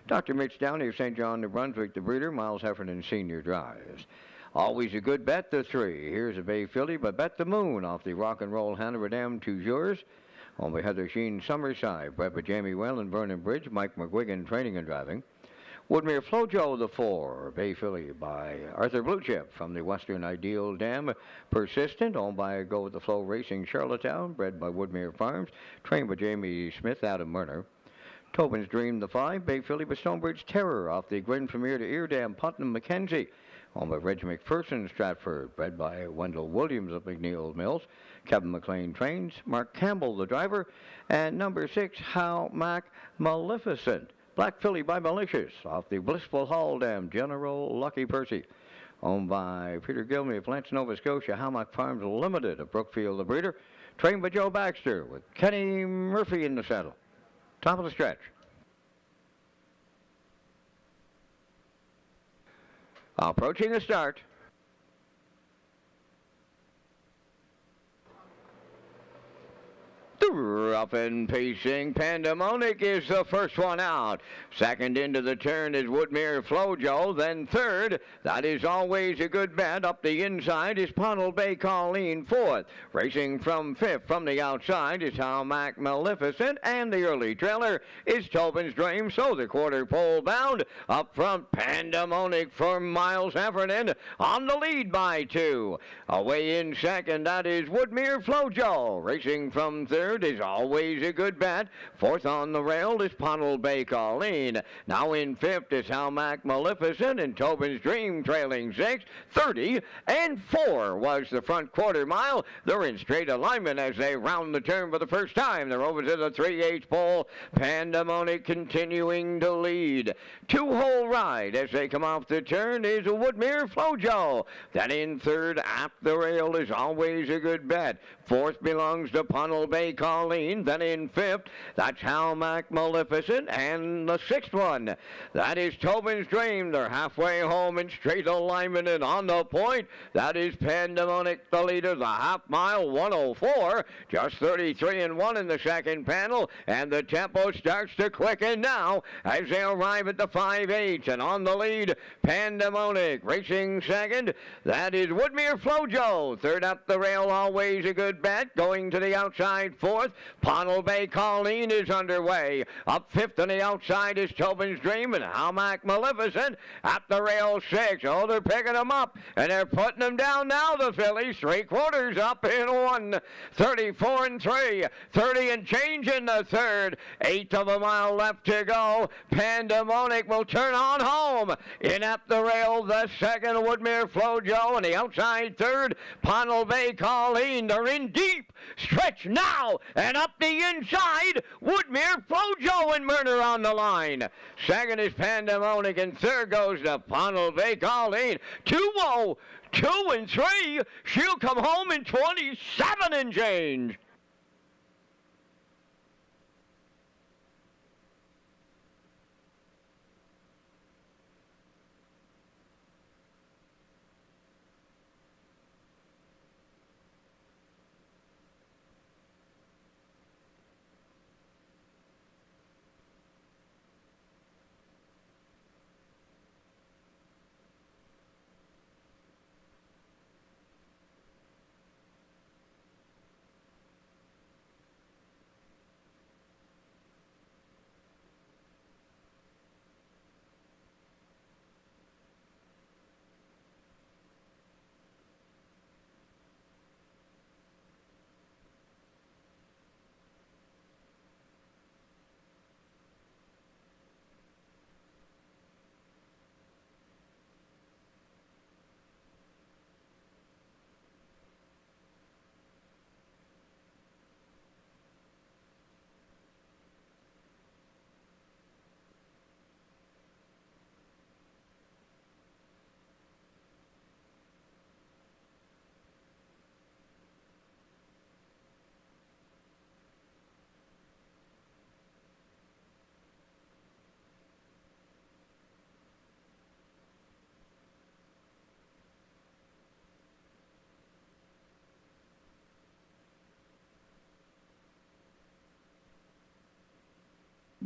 Dr. Mitch Downey of St. John, New Brunswick, the breeder. Miles Heffernan Sr. drives. Always a good bet, the 3. Here's a bay filly, but bet the moon off the Rock and Roll Hanover Dam to yours. On by Heather Sheen, Summerside, bred by Jamie Whalen, Vernon Bridge, Mike McGuigan training and driving. Woodmere Flojo, the 4, bay filly by Arthur Bluechip from the Western Ideal Dam. Persistent, owned by Go With The Flow Racing Charlottetown, bred by Woodmere Farms, trained by Jamie Smith, Adam Murner. Tobin's Dream, the 5, bay filly by Stonebridge Terror off the Gwen Premier to Eardam, Putnam Mackenzie. Owned by Reg McPherson Stratford, bred by Wendell Williams of McNeil Mills. Kevin McLean trains. Mark Campbell, the driver. And number 6, How Mac Maleficent. Black filly by Malicious off the Blissful Hall Dam. General Lucky Percy. Owned by Peter Gilmy of Lance, Nova Scotia. Howmack Farms Limited of Brookfield, the breeder. Trained by Joe Baxter with Kenny Murphy in the saddle. Top of the stretch. Approaching the start. Rough and pacing. Pandemonic is the first one out. Second into the turn is Woodmere Flojo. Then third, that is Always a Good Bet. Up the inside is Pondle Bay Colleen. Fourth, racing from fifth from the outside is How Mac Maleficent. And the early trailer is Tobin's Dream. So the quarter pole bound. Up front, Pandemonic for Miles Heffernan on the lead by 2. Away in second, that is Woodmere Flojo. Racing from third is Always a Good Bet. Fourth on the rail is Pondle Bay Colleen. Now in fifth is How Mac Maleficent, and Tobin's Dream trailing 6. 30 and 4 was the front quarter mile. They're in straight alignment as they round the turn for the first time. They're over to the 3/8 pole. Pandemonic continuing to lead. 2-hole ride as they come off the turn is Woodmere Flojo. Then in third, at the rail, is Always a Good Bet. Fourth belongs to Pondle Bay Colleen. Then in fifth, that's How Mac Maleficent. And the sixth one, that is Tobin's Dream. They're halfway home in straight alignment and on the point. That is Pandemonic, the leader. The half mile, 104. Just 33 and 1 in the second panel. And the tempo starts to quicken now as they arrive at the 5/8. And on the lead, Pandemonic. Racing second, that is Woodmere Flojo. Third up the rail, Always a Good Bet. Going to the outside, fourth. Pondle Bay Colleen is underway. Up fifth on the outside is Tobin's Dream and How Mac Maleficent. At the rail, 6. Oh, they're picking them up. And they're putting them down now, the fillies. 3/4 up in 1. 34 and 3. 30 and change in the third. 1/8 of a mile left to go. Pandemonic will turn on home. In at the rail, the second, Woodmere Flojo. And the outside third, Pondle Bay Colleen. They're in deep. Stretch now. And up the inside, Woodmere Flojo and Murner on the line. Second is Pandemonic, and third goes to Pondle Bay Colleen. 2-0, 2 and 3. She'll come home in 27 and change.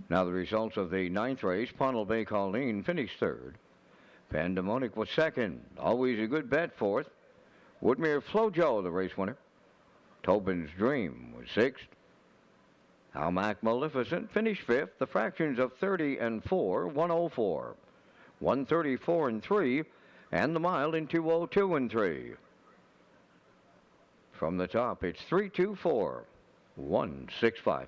Now the results of the ninth race, Ponnell Bay Colleen finished third. Pandemonic was second. Always a good bet, fourth. Woodmere Flojo, the race winner. Tobin's Dream was sixth. Almac Maleficent finished fifth. The fractions of 30 and 4, 104. 134 and 3, and the mile in 202 and 3. From the top, it's 324, 165.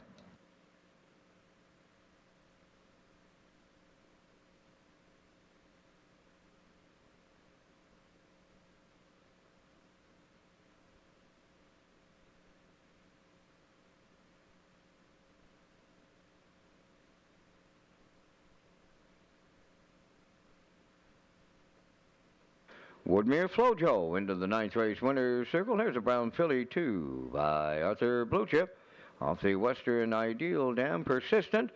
Woodmere Flojo into the ninth race winner's circle. Here's a brown filly, 2 by Arthur Blue Chip. Off the Western Ideal Dam, Persistent.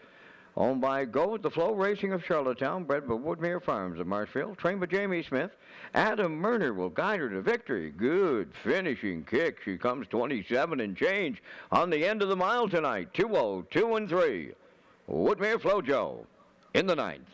Owned by Go With The Flow Racing of Charlottetown, bred by Woodmere Farms of Marshfield, trained by Jamie Smith. Adam Murner will guide her to victory. Good finishing kick. She comes 27 and change on the end of the mile tonight. 202 and 3. Woodmere Flojo in the ninth.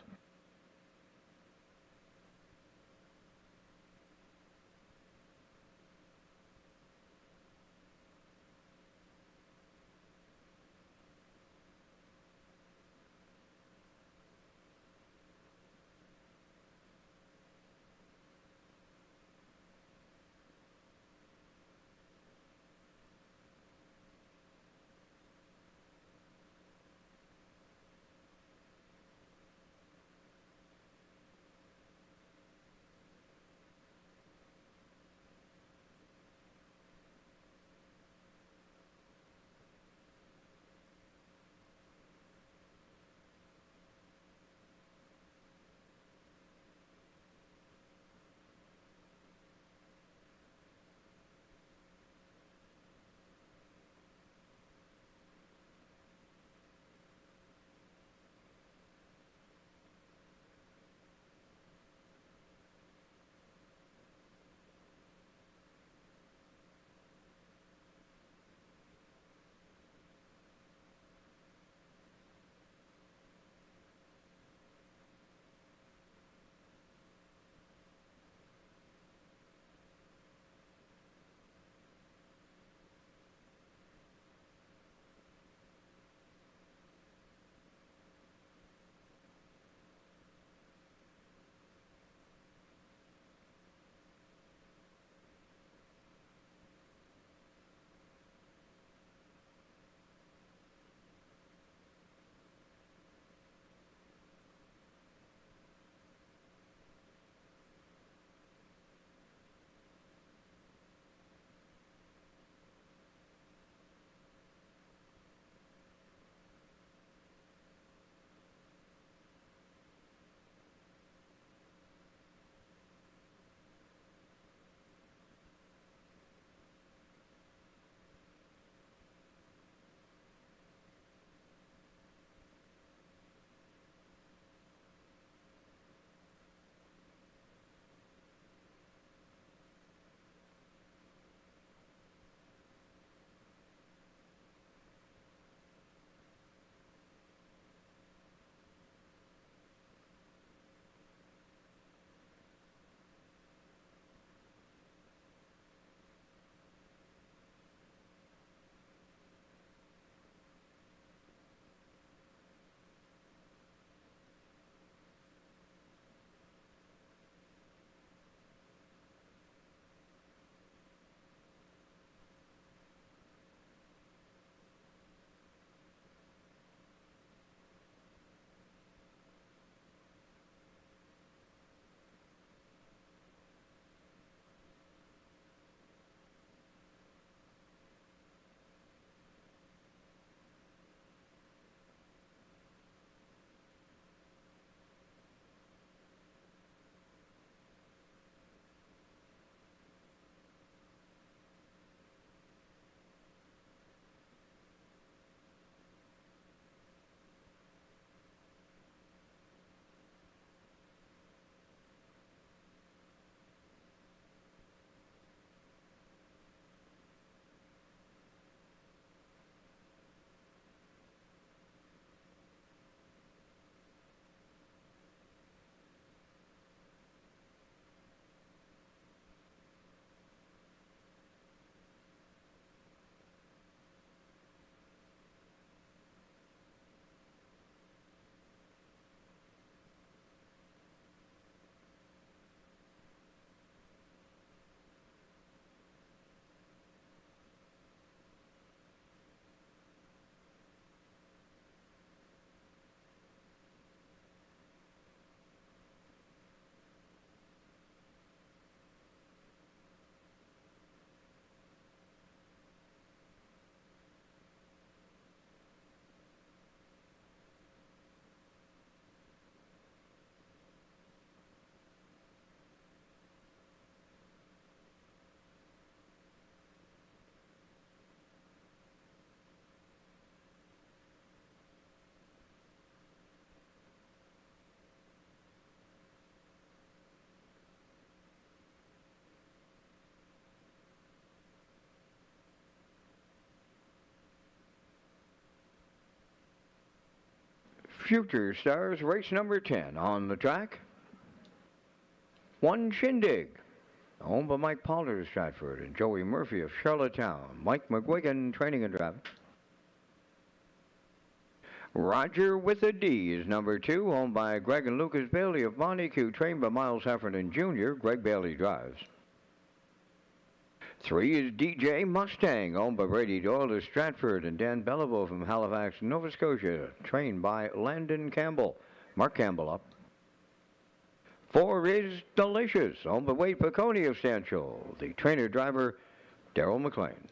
Future Stars, race number 10 on the track. One Shindig, owned by Mike Pollard of Stratford and Joey Murphy of Charlottetown. Mike McGuigan, training and driving. Roger with a D is number 2, owned by Greg and Lucas Bailey of Montague, trained by Miles Heffernan Jr. Greg Bailey drives. 3 is DJ Mustang, owned by Brady Doyle of Stratford and Dan Belleville from Halifax, Nova Scotia, trained by Landon Campbell. Mark Campbell up. 4 is Delicious, owned by Wade Piccone of Stanchel, the trainer-driver Darrell McLean.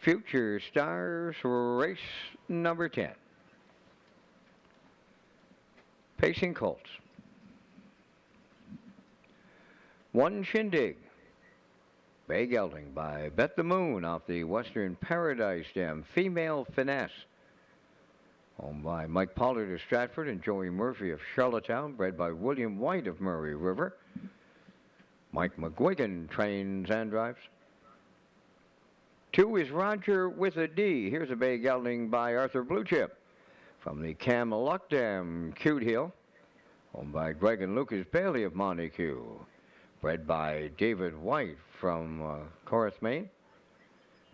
Future Stars, race number 10. Pacing Colts. One Shindig. Bay Gelding by Bet the Moon off the Western Paradise Stem. Female Finesse. Owned by Mike Pollard of Stratford and Joey Murphy of Charlottetown. Bred by William White of Murray River. Mike McGuigan trains and drives. 2 is Roger with a D. Here's a bay gelding by Arthur Blue Chip from the Cameluckdam Cute Hill, owned by Greg and Lucas Bailey of Montague. Bred by David White from Corinth, Maine.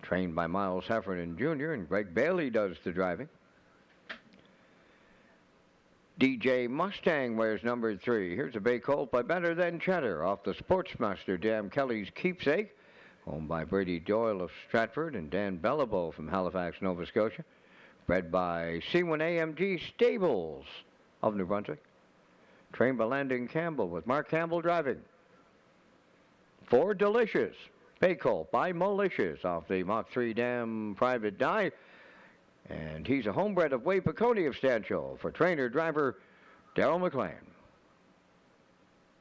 Trained by Miles Heffernan Jr. and Greg Bailey does the driving. DJ Mustang wears number 3. Here's a bay colt by Better Than Cheddar off the Sportsmaster Dan Kelly's Keepsake, owned by Brady Doyle of Stratford and Dan Bellabo from Halifax, Nova Scotia. Bred by C1AMG Stables of New Brunswick. Trained by Landon Campbell with Mark Campbell driving. 4 Delicious, bay colt by Malicious off the Mach 3 Dam Private Die. And he's a homebred of Wade Piccone of Stancho for trainer-driver Darrell McLean.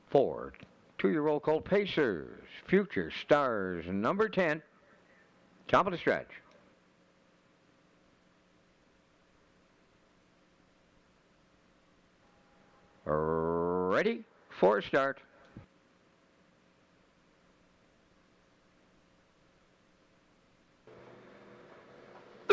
4 2-year-old colt Pacers, Future Stars, number 10, top of the stretch. Ready for start.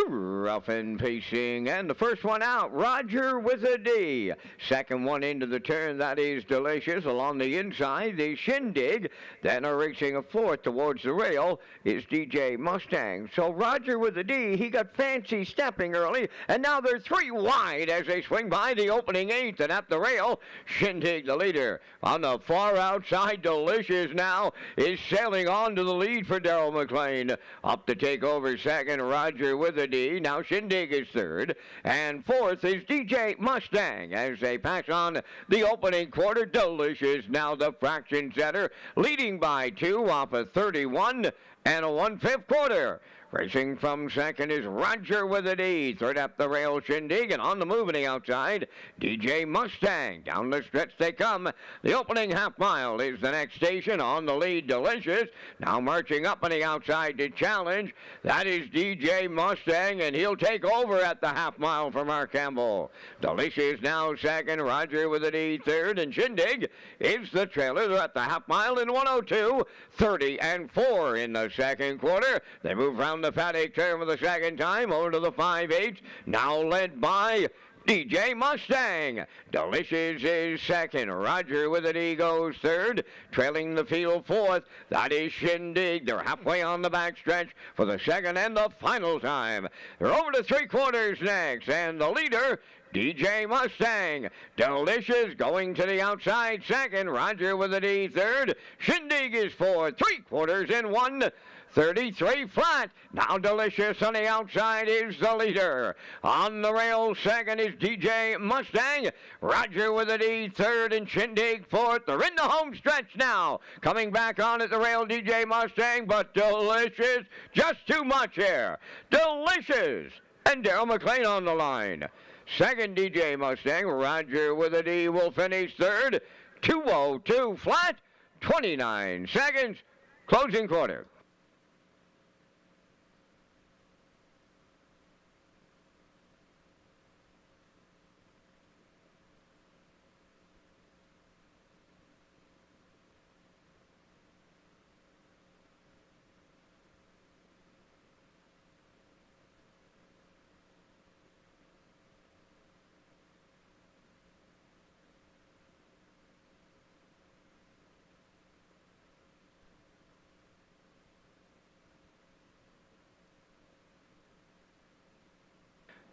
Rough and pacing, and the first one out, Roger with a D. Second one into the turn, that is Delicious. Along the inside, the Shindig. Then a racing a fourth towards the rail is DJ Mustang. So Roger with a D, he got fancy stepping early, and now they're 3 wide as they swing by the opening 8th, and at the rail, Shindig the leader. On the far outside, Delicious now is sailing on to the lead for Darrell McLean. Up to take over second, Roger with a D. Now Shindig is third, and fourth is DJ Mustang as they pass on the opening quarter. Delicious now the fraction setter, leading by 2 off a 31 and a 1/5 quarter. Racing from second is Roger with a D. Third up the rail, Shindig, and on the move on the outside, DJ Mustang. Down the stretch they come. The opening half mile is the next station. On the lead, Delicious. Now marching up on the outside to challenge. That is DJ Mustang, and he'll take over at the half mile for Mark Campbell. Delicious now second, Roger with a D third, and Shindig is the trailer. They're at the half mile in 1:02, 30 and 4 in the second quarter. They move round the paddock turn for the second time over to the 5/8, now led by DJ Mustang. Delicious is second. Roger with a D goes third. Trailing the field fourth, that is Shindig. They're halfway on the backstretch for the second and the final time. They're over to 3/4 next, and the leader, DJ Mustang. Delicious going to the outside second. Roger with a D third. Shindig is fourth. 3/4 in 1:33 flat. Now Delicious on the outside is the leader. On the rail second is DJ Mustang. Roger with a D third and Shindig fourth. They're in the home stretch now. Coming back on at the rail, DJ Mustang, but Delicious just too much here. Delicious and Darrell McLean on the line. Second, DJ Mustang. Roger with a D will finish third. 2:02 flat. 29 seconds. Closing quarter.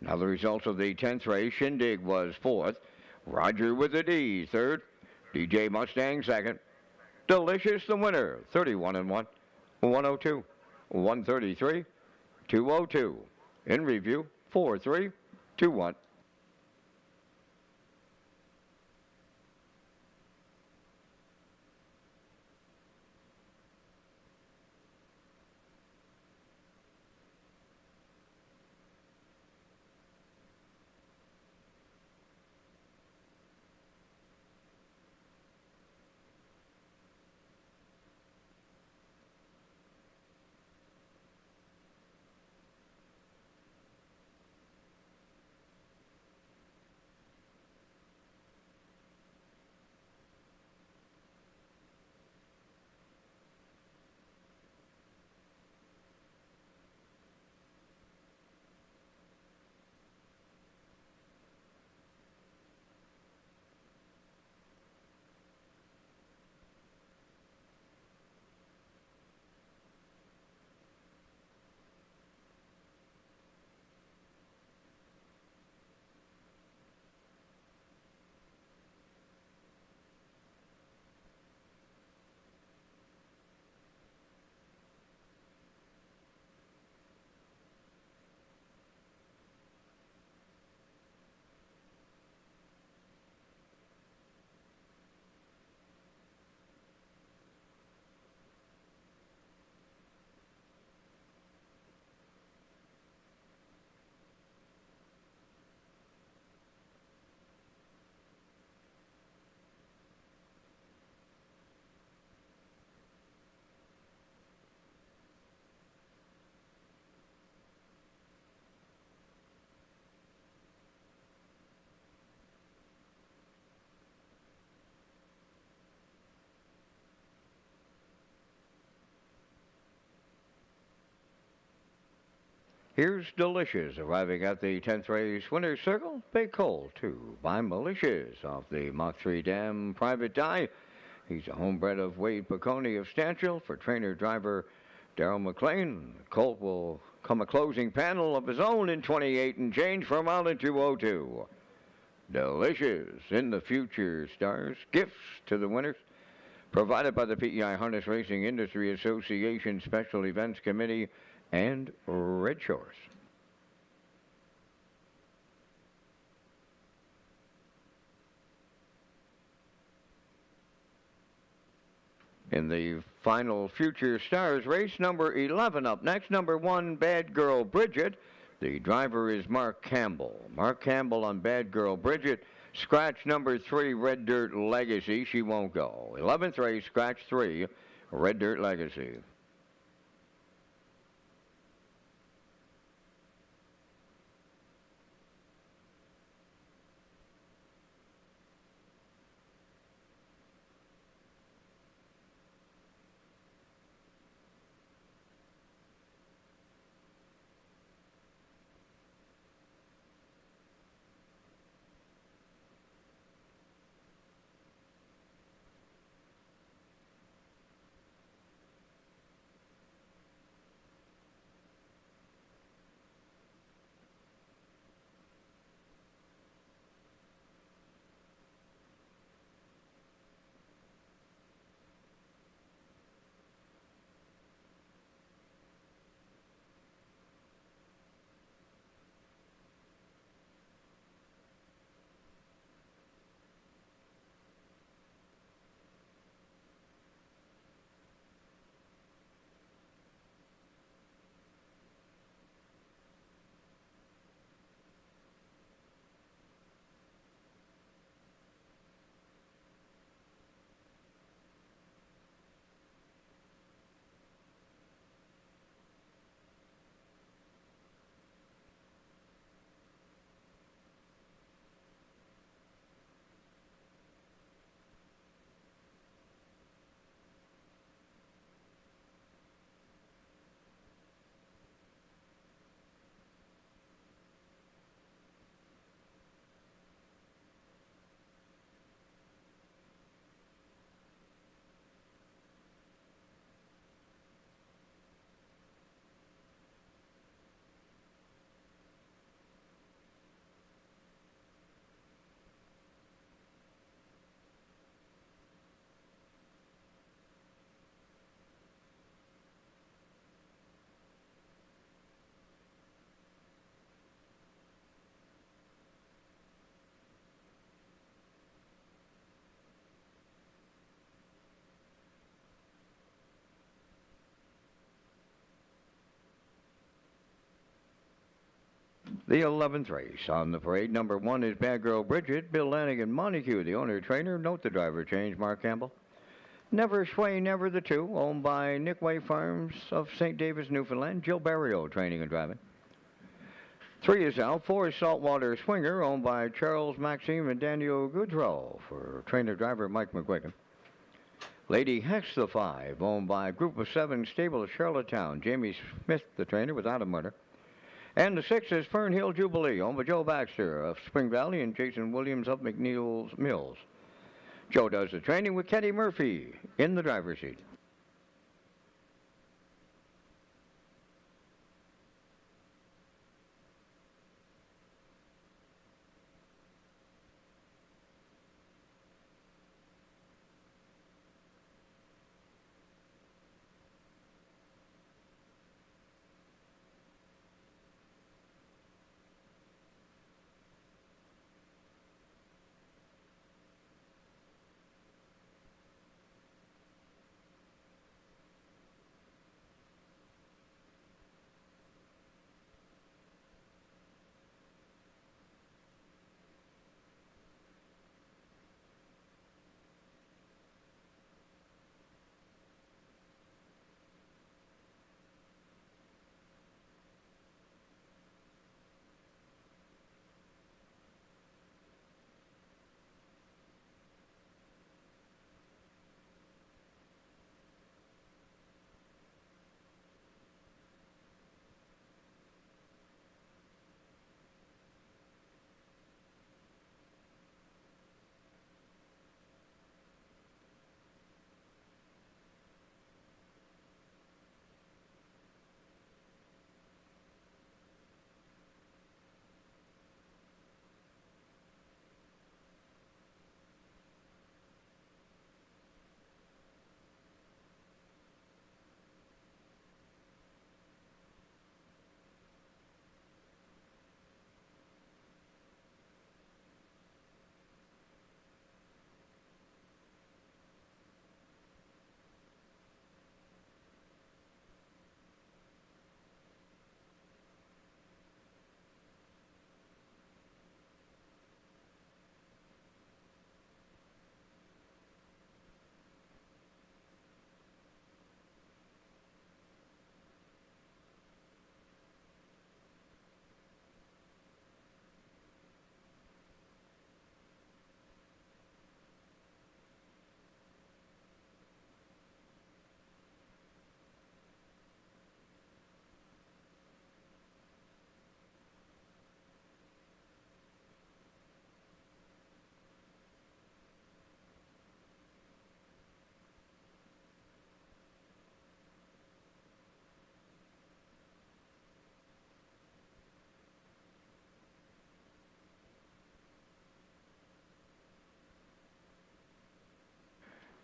Now the results of the 10th race, Shindig was fourth. Roger with a D, third. DJ Mustang, second. Delicious, the winner, 31 and 1, 102, 133, 202. In review, 4-3, 2-1. Here's Delicious arriving at the 10th race winner's circle. Big Coal 2 by Malicious off the Mach 3 Dam Private Die. He's a homebred of Wade Piccone of Stanchill for trainer-driver Darrell McLean. Colt will come a closing panel of his own in 28 and change from out in 202. Delicious in the future stars. Gifts to the winners provided by the PEI Harness Racing Industry Association Special Events Committee and Redshores. In the final Future Stars race, number 11 up next, number 1, Bad Girl Bridget. The driver is Mark Campbell. Mark Campbell on Bad Girl Bridget. Scratch number 3, Red Dirt Legacy. She won't go. 11th race, scratch 3, Red Dirt Legacy. The 11th race on the parade. Number 1 is Bad Girl Bridget. Bill Lanigan Montague, the owner-trainer. Note the driver change, Mark Campbell. Never Sway, Never the 2, owned by Nick Way Farms of St. Davis, Newfoundland. Jill Barrio, training and driving. 3 is out. 4 is Saltwater Swinger, owned by Charles Maxime and Daniel Goodrow for trainer-driver Mike McGuigan. Lady Hex the 5, owned by a group of 7 stable of Charlottetown. Jamie Smith, the trainer, without a murder. And the 6 is Fern Hill Jubilee, owned by Joe Baxter of Spring Valley and Jason Williams of McNeil's Mills. Joe does the training with Kenny Murphy in the driver's seat.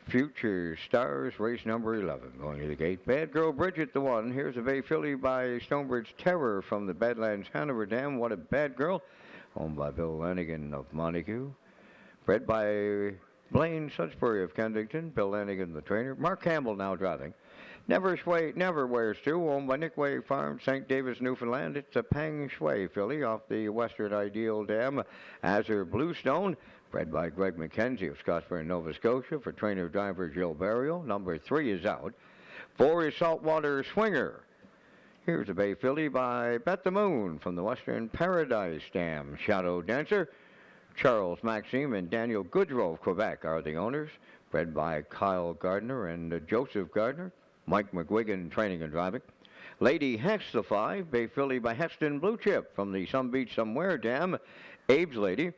Future Stars, race number 11. Going to the gate, Bad Girl Bridget, the one. Here's a Bay filly by Stonebridge Terror from the Badlands Hanover Dam. What a Bad Girl. Owned by Bill Lanigan of Montague. Bred by Blaine Sudsbury of Kensington. Bill Lanigan, the trainer. Mark Campbell now driving. Never Wears Two, owned by Nick Way Farm, St. Davis, Newfoundland. It's a Pang Shui filly off the Western Ideal Dam. Azure Bluestone, bred by Greg McKenzie of Scottsburn, Nova Scotia, for trainer-driver Jill Burial. Number 3 is out. 4 is Saltwater Swinger. Here's a Bay filly by Bet the Moon from the Western Paradise Dam. Shadow Dancer. Charles Maxime and Daniel Goodrow of Quebec are the owners. Bred by Kyle Gardner and Joseph Gardner. Mike McGuigan training and driving. Lady Hess, the 5, Bay filly by Heston Blue Chip from the Some Beach Somewhere Dam. Abe's Lady,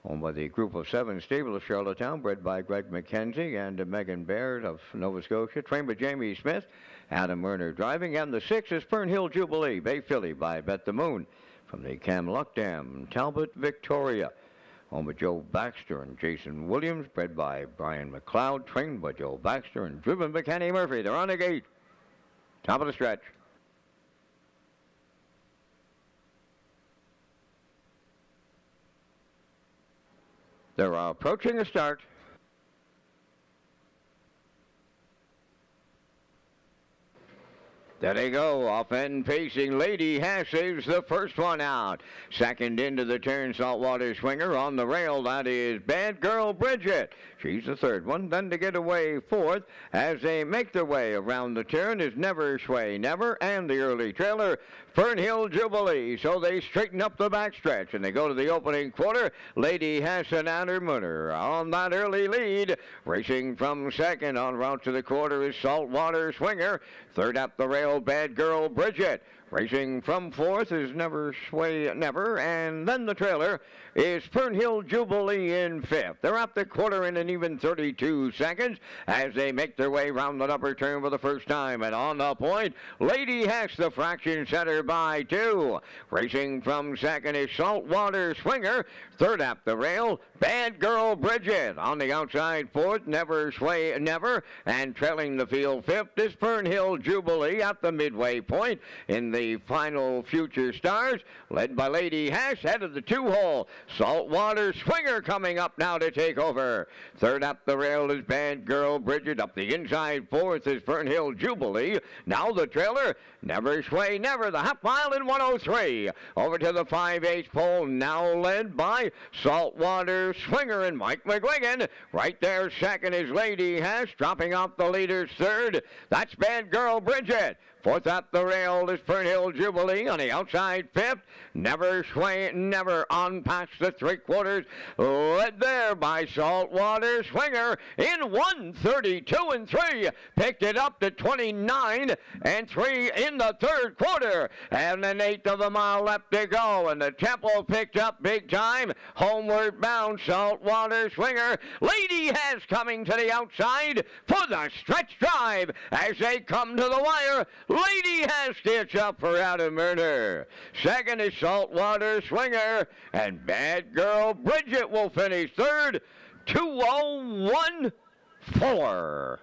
owned by the Group of 7 stable of Charlottetown, bred by Greg McKenzie and Megan Baird of Nova Scotia. Trained by Jamie Smith, Adam Werner driving. And the 6 is Fernhill Jubilee, Bay filly by Bet the Moon from the Camluck Dam. Talbot Victoria, owned by Joe Baxter and Jason Williams, bred by Brian McLeod, trained by Joe Baxter and driven by Kenny Murphy. They're on the gate. Top of the stretch. They're approaching the start. There they go, off and pacing. Lady Hess is the first one out. Second into the turn, Saltwater Swinger. On the rail, that is Bad Girl Bridget. She's the third one. Then to get away fourth, as they make their way around the turn, is Never Sway Never, and the early trailer, Fernhill Jubilee. So they straighten up the backstretch, and they go to the opening quarter. Lady Hess and Anna Munner on that early lead. Racing from second on route to the quarter is Saltwater Swinger. Third up the rail, Bad Girl Bridget. Racing from fourth is Never Sway Never, and then the trailer is Fernhill Jubilee in fifth. They're up the quarter in an even 32 seconds as they make their way round the upper turn for the first time. And on the point, Lady Hess, the fraction setter by 2. Racing from second is Saltwater Swinger. Third up the rail, Bad Girl Bridget. On the outside fourth, Never Sway Never. And trailing the field fifth is Fernhill Jubilee at the midway point in the final Future Stars, led by Lady Hess, head of the 2-hole. Saltwater Swinger coming up now to take over. Third up the rail is Bad Girl Bridget. Up the inside fourth is Fernhill Jubilee. Now the trailer, Never Sway Never, the half mile in 1:03. Over to the 5/8 pole, now led by Saltwater Swinger and Mike McGuigan. Right there, second is Lady Hess, dropping off the leader's third. That's Bad Girl Bridget. Fourth up the rail is Fernhill Jubilee. On the outside fifth, Never Sway Never on past the 3/4. Led there by Saltwater Swinger in 1:32 3. Picked it up to 29 3 in the third quarter. And an eighth of a mile left to go. And the tempo picked up big time. Homeward bound Saltwater Swinger. Lady Hess coming to the outside for the stretch drive as they come to the wire. Lady Hess gets up for Adam Werner. Second is Saltwater Swinger, and Bad Girl Bridget will finish third. 2:01.4.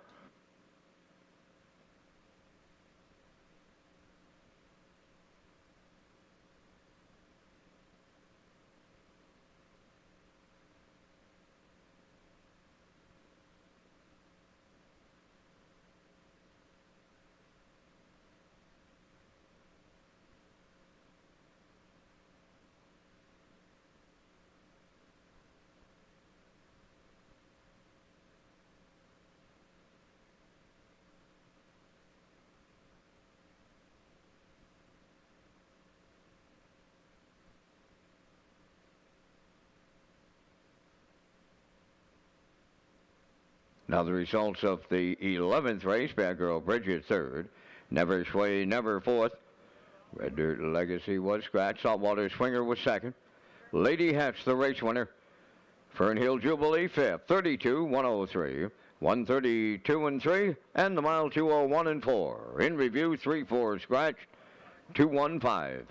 Now the results of the 11th race, Bad Girl Bridget third, Never Sway Never fourth, Red Dirt Legacy was scratched, Saltwater Swinger was second, Lady Hess the race winner, Fernhill Jubilee fifth, 32.103, 132 3, and the mile 2:01 4. In review, 3-4 scratched, 2:15.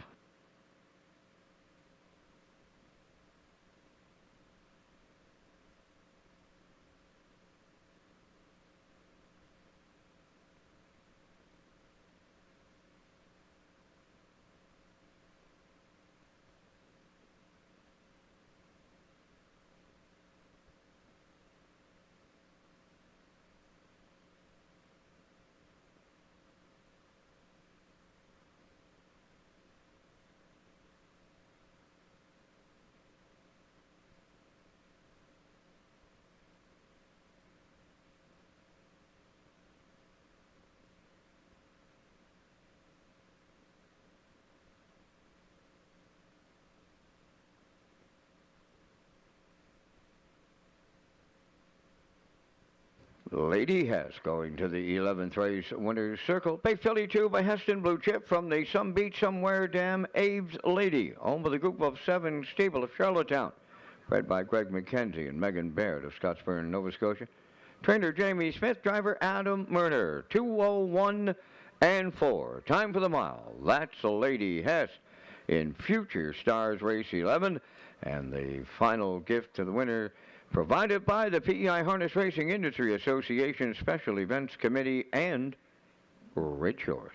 Lady Hess going to the 11th race winner's circle. Bay Philly 2 by Heston Blue Chip from the Some Beach Somewhere Dam. Abe's Lady, home with a group of 7 stable of Charlottetown, bred by Greg McKenzie and Megan Baird of Scottsburn, Nova Scotia. Trainer Jamie Smith, driver Adam Murner, 2:01 and 4. Time for the mile. That's Lady Hess in Future Stars Race 11. And the final gift to the winner provided by the PEI Harness Racing Industry Association Special Events Committee and Redshores.